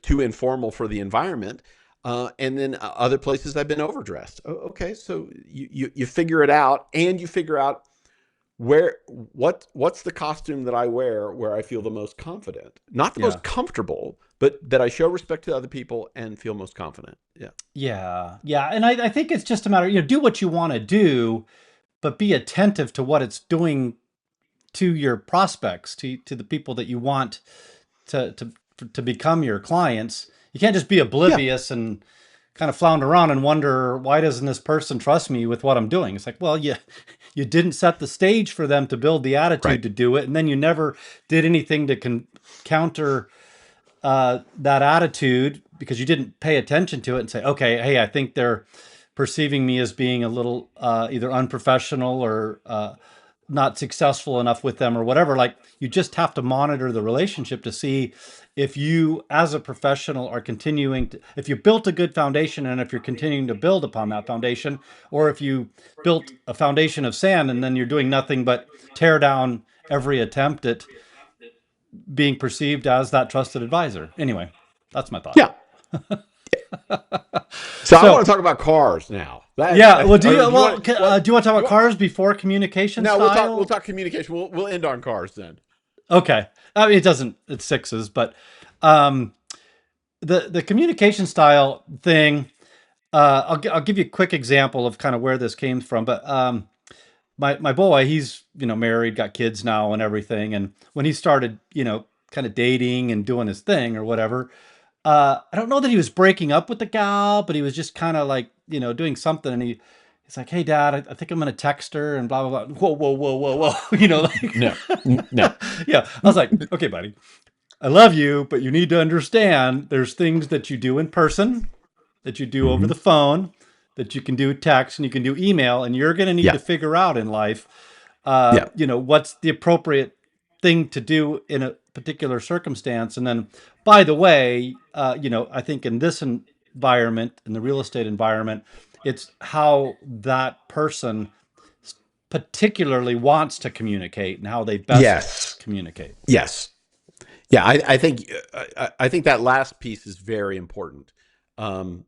too informal for the environment. And then other places I've been overdressed. Okay, so you figure it out, and you figure out what's the costume that I wear where I feel the most confident, not the Yeah. most comfortable, but that I show respect to other people and feel most confident. Yeah. Yeah. Yeah. And I think it's just a matter, do what you want to do, but be attentive to what it's doing to your prospects, to the people that you want to become your clients. You can't just be Yeah. oblivious and kind of flounder around and wonder why doesn't this person trust me with what I'm doing? It's like, well, you didn't set the stage for them to build the attitude Right. to do it, and then you never did anything to counter that attitude because you didn't pay attention to it and say, okay, hey, I think they're perceiving me as being a little either unprofessional or not successful enough with them or whatever. Like you just have to monitor the relationship to see if you as a professional are continuing to, if you built a good foundation and if you're continuing to build upon that foundation, or if you built a foundation of sand and then you're doing nothing but tear down every attempt at being perceived as that trusted advisor. Anyway, that's my thought. Yeah. So I So want to talk about cars now. yeah, well, do Or you do you well want what do you want to talk you about want? cars before communication No, we'll style? talk communication. We'll end on cars then. Okay, I mean it doesn't. It's sixes, but um, the communication style thing. I'll give you a quick example of kind of where this came from. But my boy, he's married, got kids now, and everything. And when he started, kind of dating and doing his thing or whatever, I don't know that he was breaking up with the gal, but he was just kind of like, doing something. And he's like, "Hey, Dad, I think I'm gonna text her," and blah blah blah. Whoa, whoa, whoa, whoa, whoa. Like, No, no. yeah. I was like, "Okay, buddy, I love you, but you need to understand there's things that you do in person, that you do over Hmm. the phone, that you can do text and you can do email, and you're gonna need Yeah, to figure out in life, yeah, what's the appropriate thing to do in a particular circumstance. And then, by the way, I think in this environment, in the real estate environment, it's how that person particularly wants to communicate and how they best yes, communicate. yes, yeah. I think that last piece is very important. Um,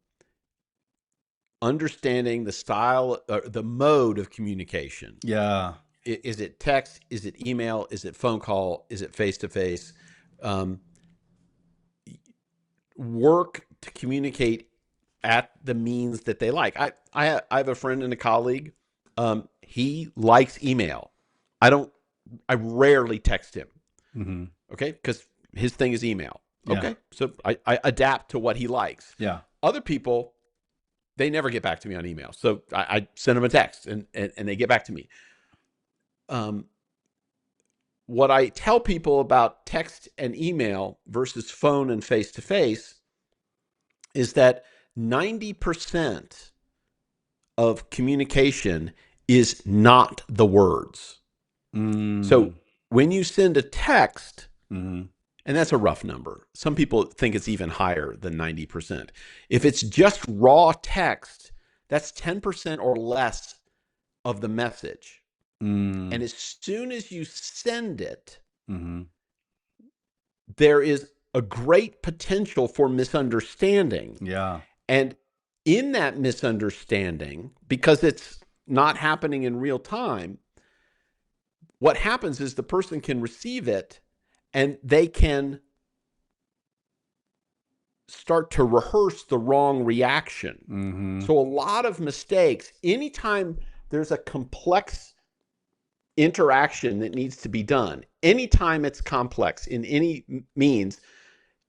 Understanding the style, the mode of communication. Yeah. Is it text? Is it email? Is it phone call? Is it face to face? Work to communicate at the means that they like. I have a friend and a colleague. He likes email. I don't. I rarely text him. Hmm. Okay, because his thing is email. Yeah. Okay, so I adapt to what he likes. Yeah. Other people, they never get back to me on email, so I send them a text and they get back to me. Um, what I tell people about text and email versus phone and face to face is that 90% of communication is not the words. Mm. So when you send a text, Hmm. and that's a rough number, some people think it's even higher than 90%. If it's just raw text, that's 10% or less of the message. Mm. And as soon as you send it, Hmm. there is a great potential for misunderstanding. Yeah. And in that misunderstanding, because it's not happening in real time, what happens is the person can receive it and they can start to rehearse the wrong reaction. Mm-hmm. So a lot of mistakes, anytime there's a complex interaction that needs to be done, anytime it's complex in any means,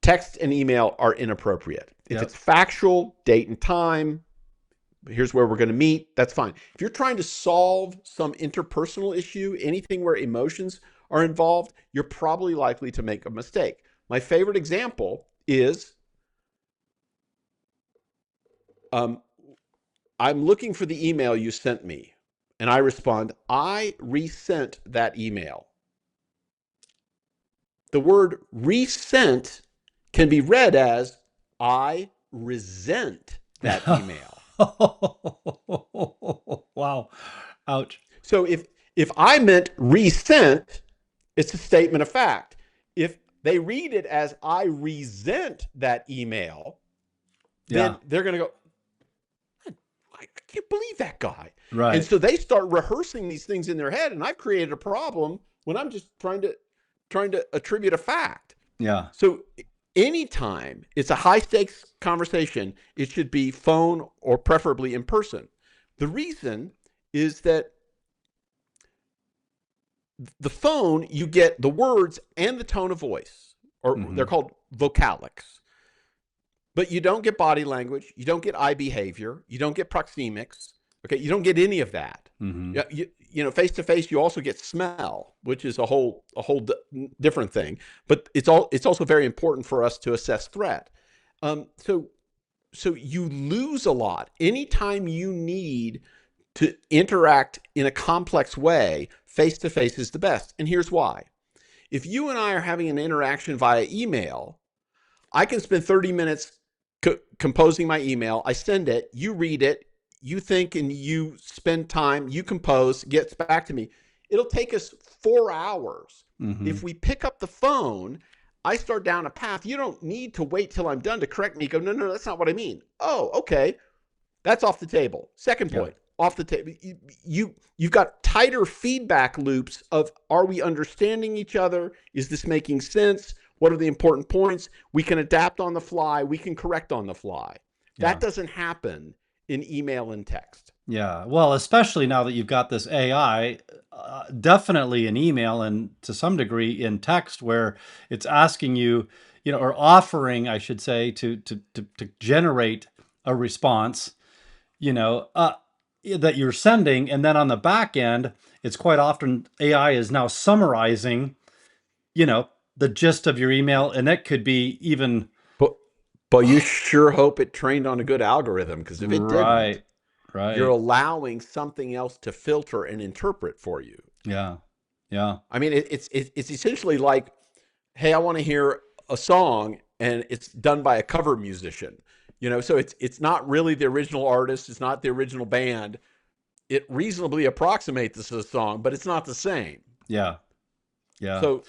text and email are inappropriate. If Yep. it's factual, date and time, here's where we're going to meet, that's fine. If you're trying to solve some interpersonal issue, anything where emotions are involved, you're probably likely to make a mistake. My favorite example is um, I'm looking for the email you sent me. And I respond, I resent that email. The word resent can be read as I resent that email. Wow. Ouch. So if I meant resent, it's a statement of fact. If they read it as I resent that email, Yeah. then they're going to go, I can't believe that guy. And Right. so they start rehearsing these things in their head, and I've created a problem when I'm just trying to attribute a fact. Yeah. So anytime it's a high stakes conversation, it should be phone or preferably in person. The reason is that the phone, you get the words and the tone of voice, or Mm-hmm. they're called vocalics. But you don't get body language, you don't get eye behavior, you don't get proxemics. Okay, you don't get any of that. Mm-hmm. Yeah, you know, face to face, you also get smell, which is a whole different thing. But it's also very important for us to assess threat. So you lose a lot anytime you need to interact in a complex way. Face to face is the best, and here's why. If you and I are having an interaction via email, I can spend 30 minutes composing my email. I send it, you read it, you think and you spend time, you compose, gets back to me. It'll take us 4 hours. Mm-hmm. If we pick up the phone, I start down a path. You don't need to wait till I'm done to correct me. Go, no, no, that's not what I mean. Oh, okay. That's off the table. Second Yeah. point, off the table. You've got tighter feedback loops of, are we understanding each other? Is this making sense? What are the important points? We can adapt on the fly. We can correct on the fly. That Yeah. doesn't happen in email and text. Yeah. Well, especially now that you've got this AI, definitely in email and to some degree in text, where it's asking you, or offering, I should say, to generate a response, you know, uh, that you're sending, and then on the back end, it's quite often AI is now summarizing, you know, the gist of your email, and that could be even But but you sure hope it trained on a good algorithm, because if it didn't, right, you're right, allowing something else to filter and interpret for you. yeah, yeah, I mean, it's essentially like, hey, I want to hear a song, and it's done by a cover musician. You know, so it's not really the original artist, it's not the original band. It reasonably approximates the song, but it's not the same. yeah, yeah. So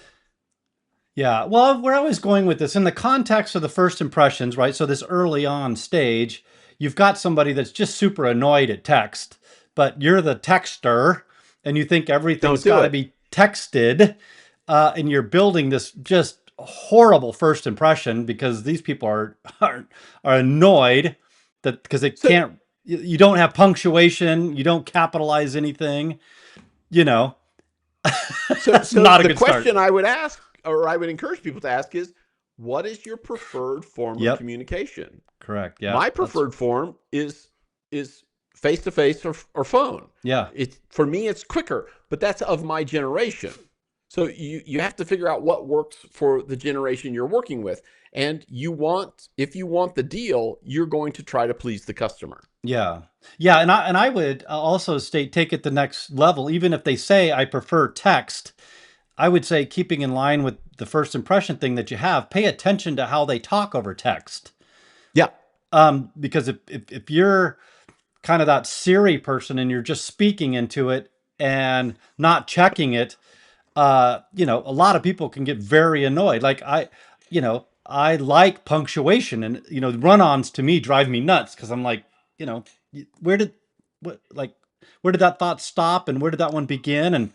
Yeah, well, where I was going with this, in the context of the first impressions, right? So this early on stage, you've got somebody that's just super annoyed at text, but you're the texter, and you think don't everything's do got to it. be texted, and you're building this just horrible first impression because these people are annoyed that because they So can't, you don't have punctuation, you don't capitalize anything, you know, that's so not a the good start. question I would ask, or I would encourage people to ask, is, what is your preferred form of Yep, communication? correct. Yeah, My that's preferred form is face to face or phone. yeah. It's, for me, it's quicker, but that's of my generation. So you have to figure out what works for the generation you're working with, and if you want the deal, you're going to try to please the customer. Yeah. Yeah, and I would also state take it the next level. Even if they say I prefer text, I would say keeping in line with the first impression thing that you have, pay attention to how they talk over text. Yeah. Because if you're kind of that Siri person and you're just speaking into it and not checking it, a lot of people can get very annoyed. Like I like punctuation, and run-ons to me drive me nuts because I'm like, you know, where did what like where did that thought stop and where did that one begin? And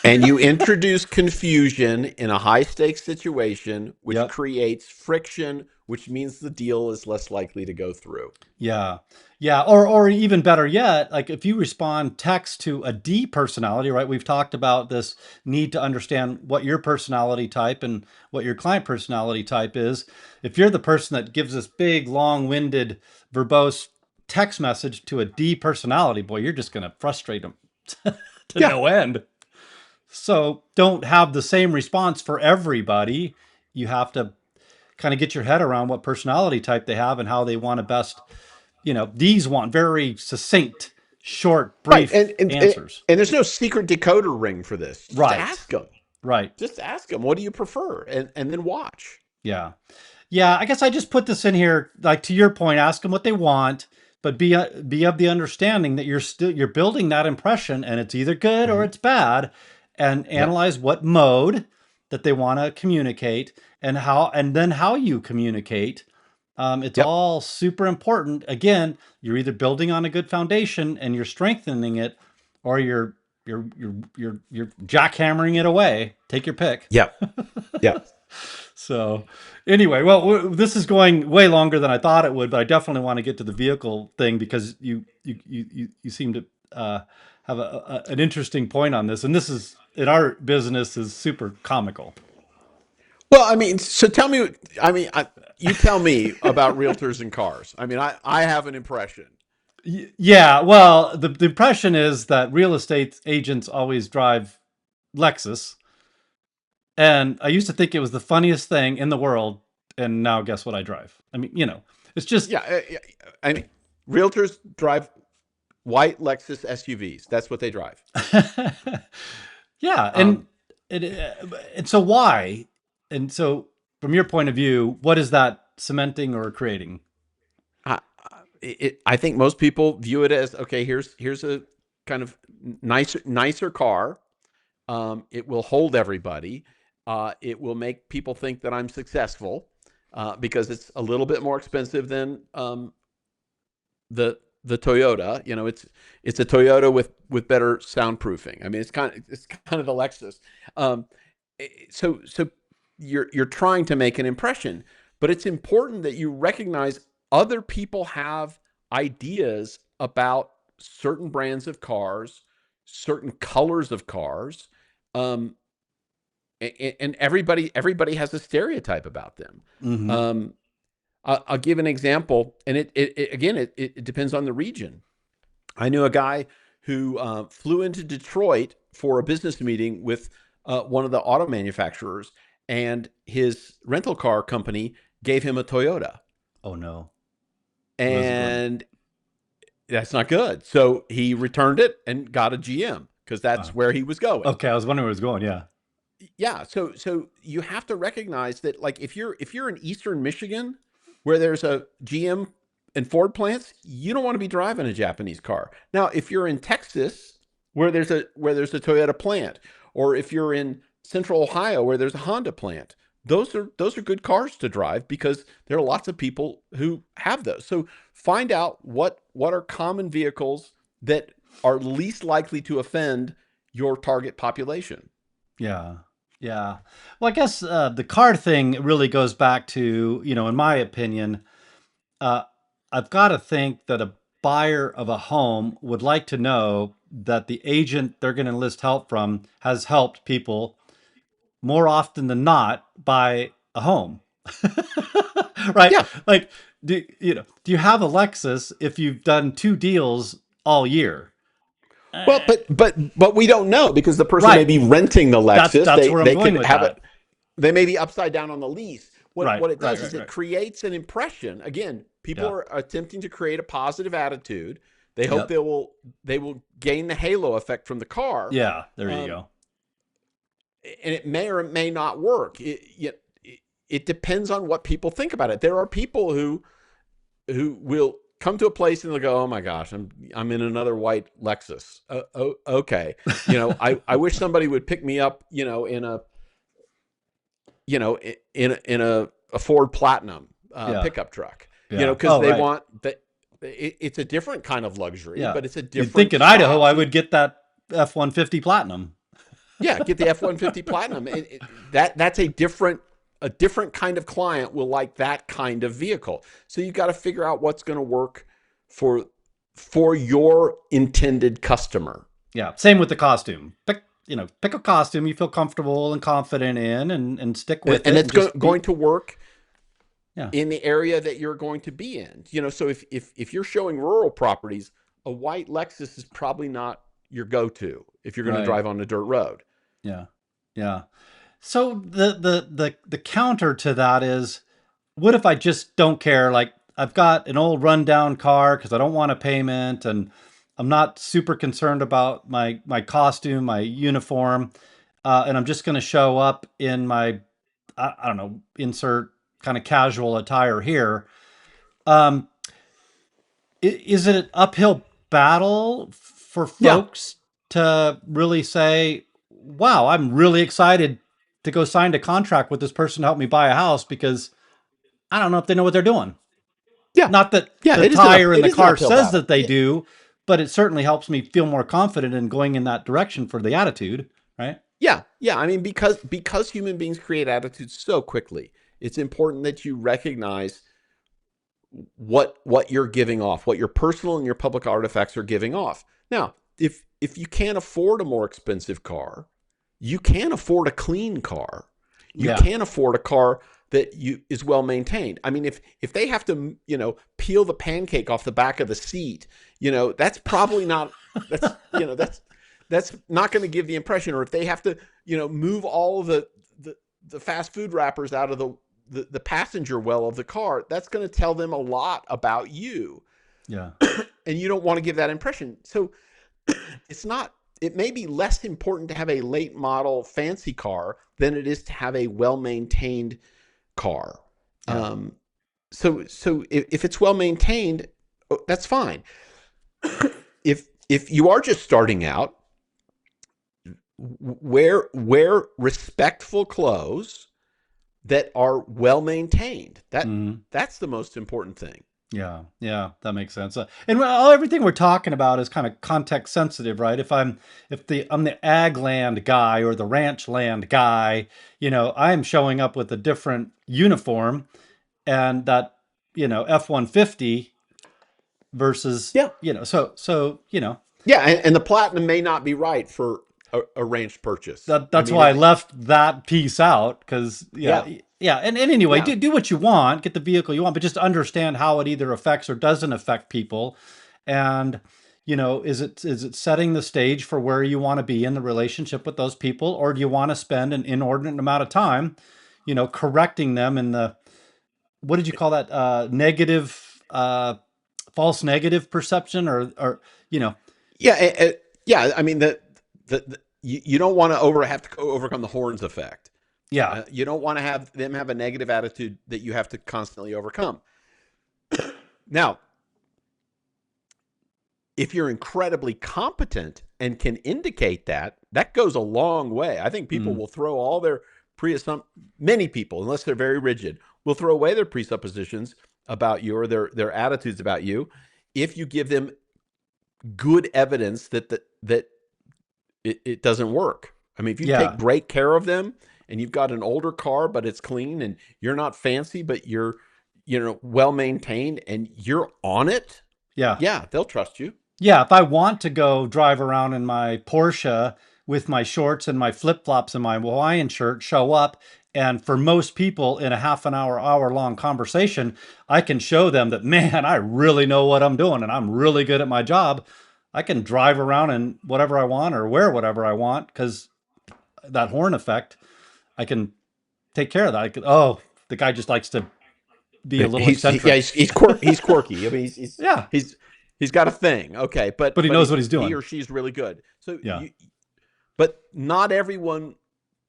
And you introduce confusion in a high stakes situation, which Yep. creates friction, which means the deal is less likely to go through. Yeah. Yeah. Or even better yet, like if you respond text to a D personality, right? We've talked about this need to understand what your personality type and what your client personality type is. If you're the person that gives this big, long winded, verbose text message to a D personality, boy, you're just going to frustrate them to Yeah. no end. So don't have the same response for everybody. You have to kind of get your head around what personality type they have and how they want to best, these want very succinct, short, Right. brief answers. And there's no secret decoder ring for this. Just Right. ask them. Right. Just ask them, what do you prefer? And then watch. Yeah. Yeah. I guess I just put this in here, like to your point, ask them what they want, but be of the understanding that you're building that impression and it's either good or Hmm. it's bad, and Yep. analyze what mode that they want to communicate and then how you communicate. It's Yep. all super important. Again, you're either building on a good foundation and you're strengthening it, or you're jackhammering it away. Take your pick. Yep. Yep. So, anyway, well, this is going way longer than I thought it would, but I definitely want to get to the vehicle thing because you seem to have an interesting point on this, and this is in our business is super comical. Well, I mean, so tell me, you tell me about realtors and cars. I mean, I have an impression. Yeah, well, the impression is that real estate agents always drive Lexus, and I used to think it was the funniest thing in the world, and now guess what I drive? I mean, it's just Yeah. I mean, realtors drive white Lexus SUVs. That's what they drive. yeah, Um, and so why? And so from your point of view, what is that cementing or creating? I, I think most people view it as, okay, here's a kind of nicer car. It will hold everybody. It will make people think that I'm successful because it's a little bit more expensive than the Toyota. It's a Toyota with better soundproofing. I mean, it's kind of the Lexus. Um, so you're trying to make an impression, but it's important that you recognize other people have ideas about certain brands of cars, certain colors of cars, um, and everybody has a stereotype about them. Hmm. Um, I'll give an example, and it depends on the region. I knew a guy who flew into Detroit for a business meeting with one of the auto manufacturers, and his rental car company gave him a Toyota, Oh no, was it good? and that's not good. So he returned it and got a GM because Uh, that's where he was going. okay, I was wondering where it was going. Yeah. Yeah, so you have to recognize that, like, if you're in Eastern Michigan where there's a GM and Ford plants, you don't want to be driving a Japanese car. Now, if you're in Texas where there's a Toyota plant, or if you're in Central Ohio where there's a Honda plant, those are good cars to drive because there are lots of people who have those. So find out what are common vehicles that are least likely to offend your target population. Yeah. Yeah. Well, I guess the car thing really goes back to, in my opinion, uh, I've got to think that a buyer of a home would like to know that the agent they're going to enlist help from has helped people more often than not buy a home. Right? Yeah. Like, do you have a Lexus if you've done two deals all year? Well, but we don't know because the person may Right. be renting the That's Lexus. that's They where I'm they going could with have it. that. They may be upside down on the lease. What Right. what it Right. does Right. is it Right. creates an impression. Again, people Yeah. are attempting to create a positive attitude. They hope Yep. they will gain the halo effect from the car, Yeah. There you um, go. and it may or may not work. It depends on what people think about it. There are people who will come to a place and they'll go, "Oh my gosh, I'm in another white Lexus." Okay, I wish somebody would pick me up, in a Ford Platinum Yeah. pickup truck, Yeah. because Oh, they right. want that. It's a different kind of luxury, Yeah. but it's a You'd think different in Idaho style. I So would get that F-150 Platinum. Yeah, get the F-150 Platinum. That's a different kind of client will like that kind of vehicle. So you've got to figure out what's going to work for for your intended customer. Yeah. Same with the costume. Pick a costume you feel comfortable and confident in, and stick with And it, and it's just going be. to work Yeah. in the area that you're going to be in. So if you're showing rural properties, a white Lexus is probably not your go-to if you're going to Right. drive on a dirt road. Yeah. Yeah. So the counter to that is, what if I just don't care? Like, I've got an old rundown car because I don't want a payment, and I'm not super concerned about my costume, my uniform, and I'm just going to show up in my, I don't know, insert kind of casual attire here. Um, is it an uphill battle for Yeah. folks to really say, wow, I'm really excited to go sign a contract with this person to help me buy a house, because I don't know if they know what they're doing. Yeah. Not that Yeah, the tire in it the is an car uphill says battle. that they Yeah. do, but it certainly helps me feel more confident in going in that direction for the attitude, right? Yeah, yeah. I mean, because human beings create attitudes so quickly, it's important that you recognize what you're giving off, what your personal and your public artifacts are giving off. Now, if you can't afford a more expensive car, you can afford a clean car. You Yeah. can afford a car that you is well maintained. I mean, if they have to, peel the pancake off the back of the seat, that's probably not that's not going to give the impression. Or if they have to, move all the fast food wrappers out of the passenger well of the car, that's going to tell them a lot about you. Yeah. And you don't want to give that impression. So it's not, it may be less important to have a late model fancy car than it is to have a well maintained car. Yeah. Um, so if it's well maintained, that's fine. If you are just starting out, wear respectful clothes that are well maintained. Mhm. That's the most important thing. Yeah, yeah, that makes sense. And everything we're talking about is kind of context sensitive, right? I'm the ag land guy or the ranch land guy, I'm showing up with a different uniform, and that, F-150 versus, Yeah, yeah, and the platinum may not be right for a ranch purchase. I that's mean, why I it. left that piece out, because Yeah, yeah, and anyway, yeah, do what you want, get the vehicle you want, but just understand how it either affects or doesn't affect people, and is it setting the stage for where you want to be in the relationship with those people, or do you want to spend an inordinate amount of time, correcting them in the, what did you call that, negative, false negative perception, or you know, yeah, yeah. I mean, you don't want to have to overcome the horns effect. yeah, You don't want to have them have a negative attitude that you have to constantly overcome. Now, if you're incredibly competent and can indicate that, that goes a long way. I think people mm, will throw all their many people, unless they're very rigid, will throw away their presuppositions about you or their attitudes about you if you give them good evidence that it doesn't work. I mean, if you take yeah. great care of them and you've got an older car but it's clean and you're not fancy but you're well maintained and you're on it, Yeah. yeah, they'll trust you. Yeah, if I want to go drive around in my Porsche with my shorts and my flip-flops and my Hawaiian shirt, show up, and for most people in a half an hour long conversation, I can show them that, man, I really know what I'm doing and I'm really good at my job. I can drive around in whatever I want or wear whatever I want, because that horn effect, I can take care of that. Oh, the guy just likes to be a little Yeah, eccentric. he's quirky. I mean, Yeah, he's got a thing. Okay, but he but knows what he's he doing. or she's really good. So Yeah. but not everyone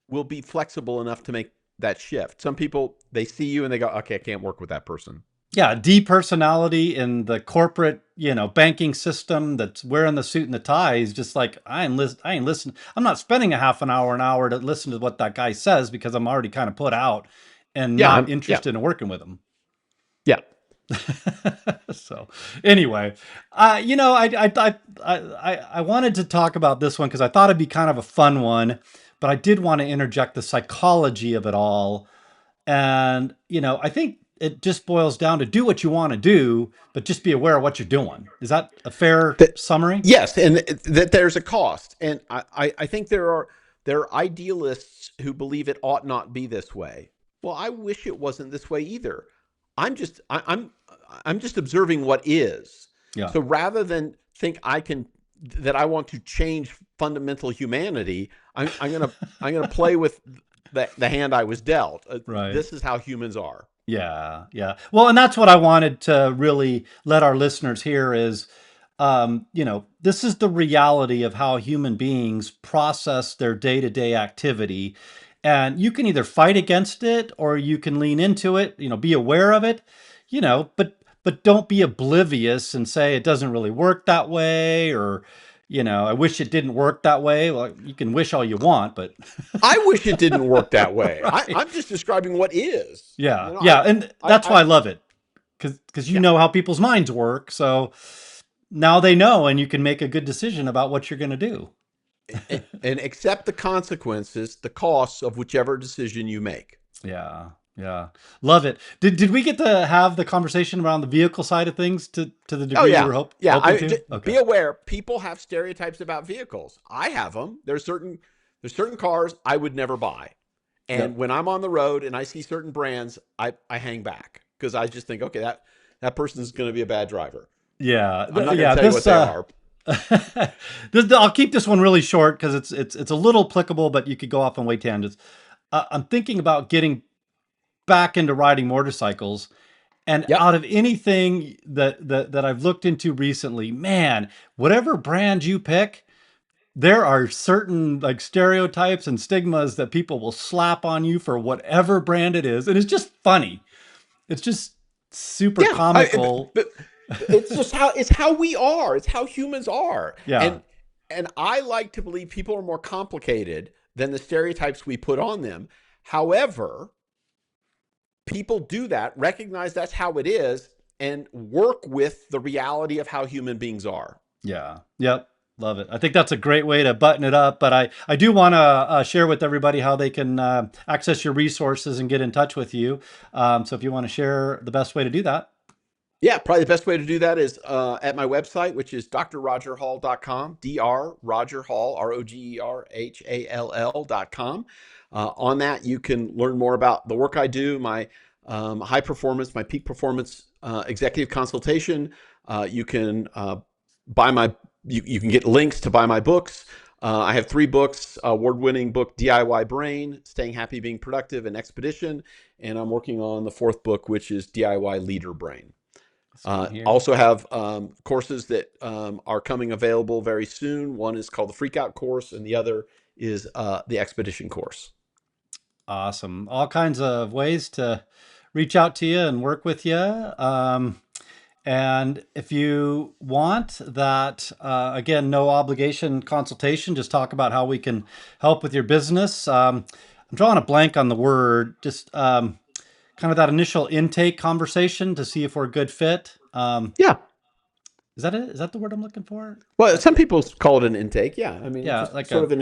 will be flexible enough to make that shift. Some people, they see you and they go, okay, I can't work with that person. Yeah, depersonality in the corporate, banking system that's wearing the suit and the tie is just like, I ain't listening. I'm not spending a half an hour to listen to what that guy says, because I'm already kind of put out and Yeah, not yeah, interested in working with him. yeah. So anyway, I wanted to talk about this one because I thought it'd be kind of a fun one, but I did want to interject the psychology of it all. And, I think it just boils down to do what you want to do, but just be aware of what you're doing. Is that a fair That summary? yes, and that there's a cost, and I think there are idealists who believe it ought not be this way. Well, I wish it wasn't this way either. I'm just observing what is. Yeah. So rather than think that I want to change fundamental humanity, I'm gonna play with the hand I was dealt. Right. This is how humans are. Yeah, yeah. Well, and that's what I wanted to really let our listeners hear is, this is the reality of how human beings process their day-to-day activity. And you can either fight against it or you can lean into it, be aware of it, but don't be oblivious and say it doesn't really work that way or, I wish it didn't work that way. Well, you can wish all you want, but I wish it didn't work that way. right. I'm just describing what is. Yeah, yeah, and that's why I love it because you Yeah, know how people's minds work. So now they know, and you can make a good decision about what you're going to do. and accept the consequences, the costs of whichever decision you make. Yeah, yeah, love it. Did we get to have the conversation around the vehicle side of things to the Oh degree you yeah, were yeah. hoping to? Okay. Be aware. People have stereotypes about vehicles. I have them. There's certain cars I would never buy, and Yep. when I'm on the road and I see certain brands, I hang back because I just think, okay, that person's going to be a bad driver. Yeah. I'm not going to Yeah. tell you what they are. I'll keep this one really short because it's a little applicable, but you could go off on way tangents. I'm thinking about getting back into riding motorcycles. And Yep. out of anything that I've looked into recently, man, whatever brand you pick, there are certain like stereotypes and stigmas that people will slap on you for whatever brand it is, and it's just funny. It's just super Yeah, comical. but it's just how we are. It's how humans are, Yeah, and I like to believe people are more complicated than the stereotypes we put on them. However, people do that, recognize that's how it is, and work with the reality of how human beings are. yeah, yep. Love it. I think that's a great way to button it up. But I do want to share with everybody how they can access your resources and get in touch with you. So if you want to share the best way to do that. Yeah, probably the best way to do that is at my website, which is drrogerhall.com, Roger Hall, ROGERHALL.com. On that, you can learn more about the work I do, my high performance, my peak performance executive consultation. You can buy my, you can get links to buy my books. I have 3 books, award-winning book, DIY Brain, Staying Happy, Being Productive, and Expedition. And I'm working on the 4th book, which is DIY Leader Brain. Same here. Also have courses that are coming available very soon. One is called the Freakout course, and the other is the Expedition course. Awesome. All kinds of ways to reach out to you and work with you. And if you want that, again, no obligation consultation, just talk about how we can help with your business. I'm drawing a blank on the word, just kind of that initial intake conversation to see if we're a good fit. Yeah. Is that it? Is that the word I'm looking for? Well, some people call it an intake. Yeah, I mean, Yeah, just like sort a of an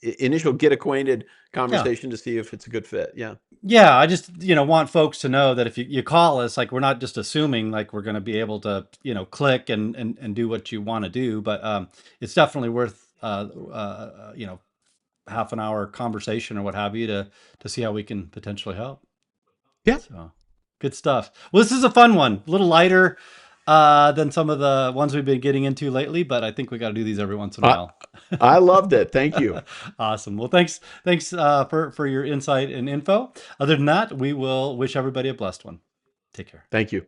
initial get acquainted yeah. conversation to see if it's a good fit. Yeah. Yeah, I just, want folks to know that if you call us, like we're not just assuming like we're going to be able to, click and do what you want to do, but it's definitely worth half an hour conversation or what have you to see how we can potentially help. Yeah. So good stuff. Well, this is a fun one, a little lighter than some of the ones we've been getting into lately, but I think we got to do these every once in a I, while. I loved it. Thank you. Awesome. Well, thanks for your insight and info. Other than that, we will wish everybody a blessed one. Take care. Thank you.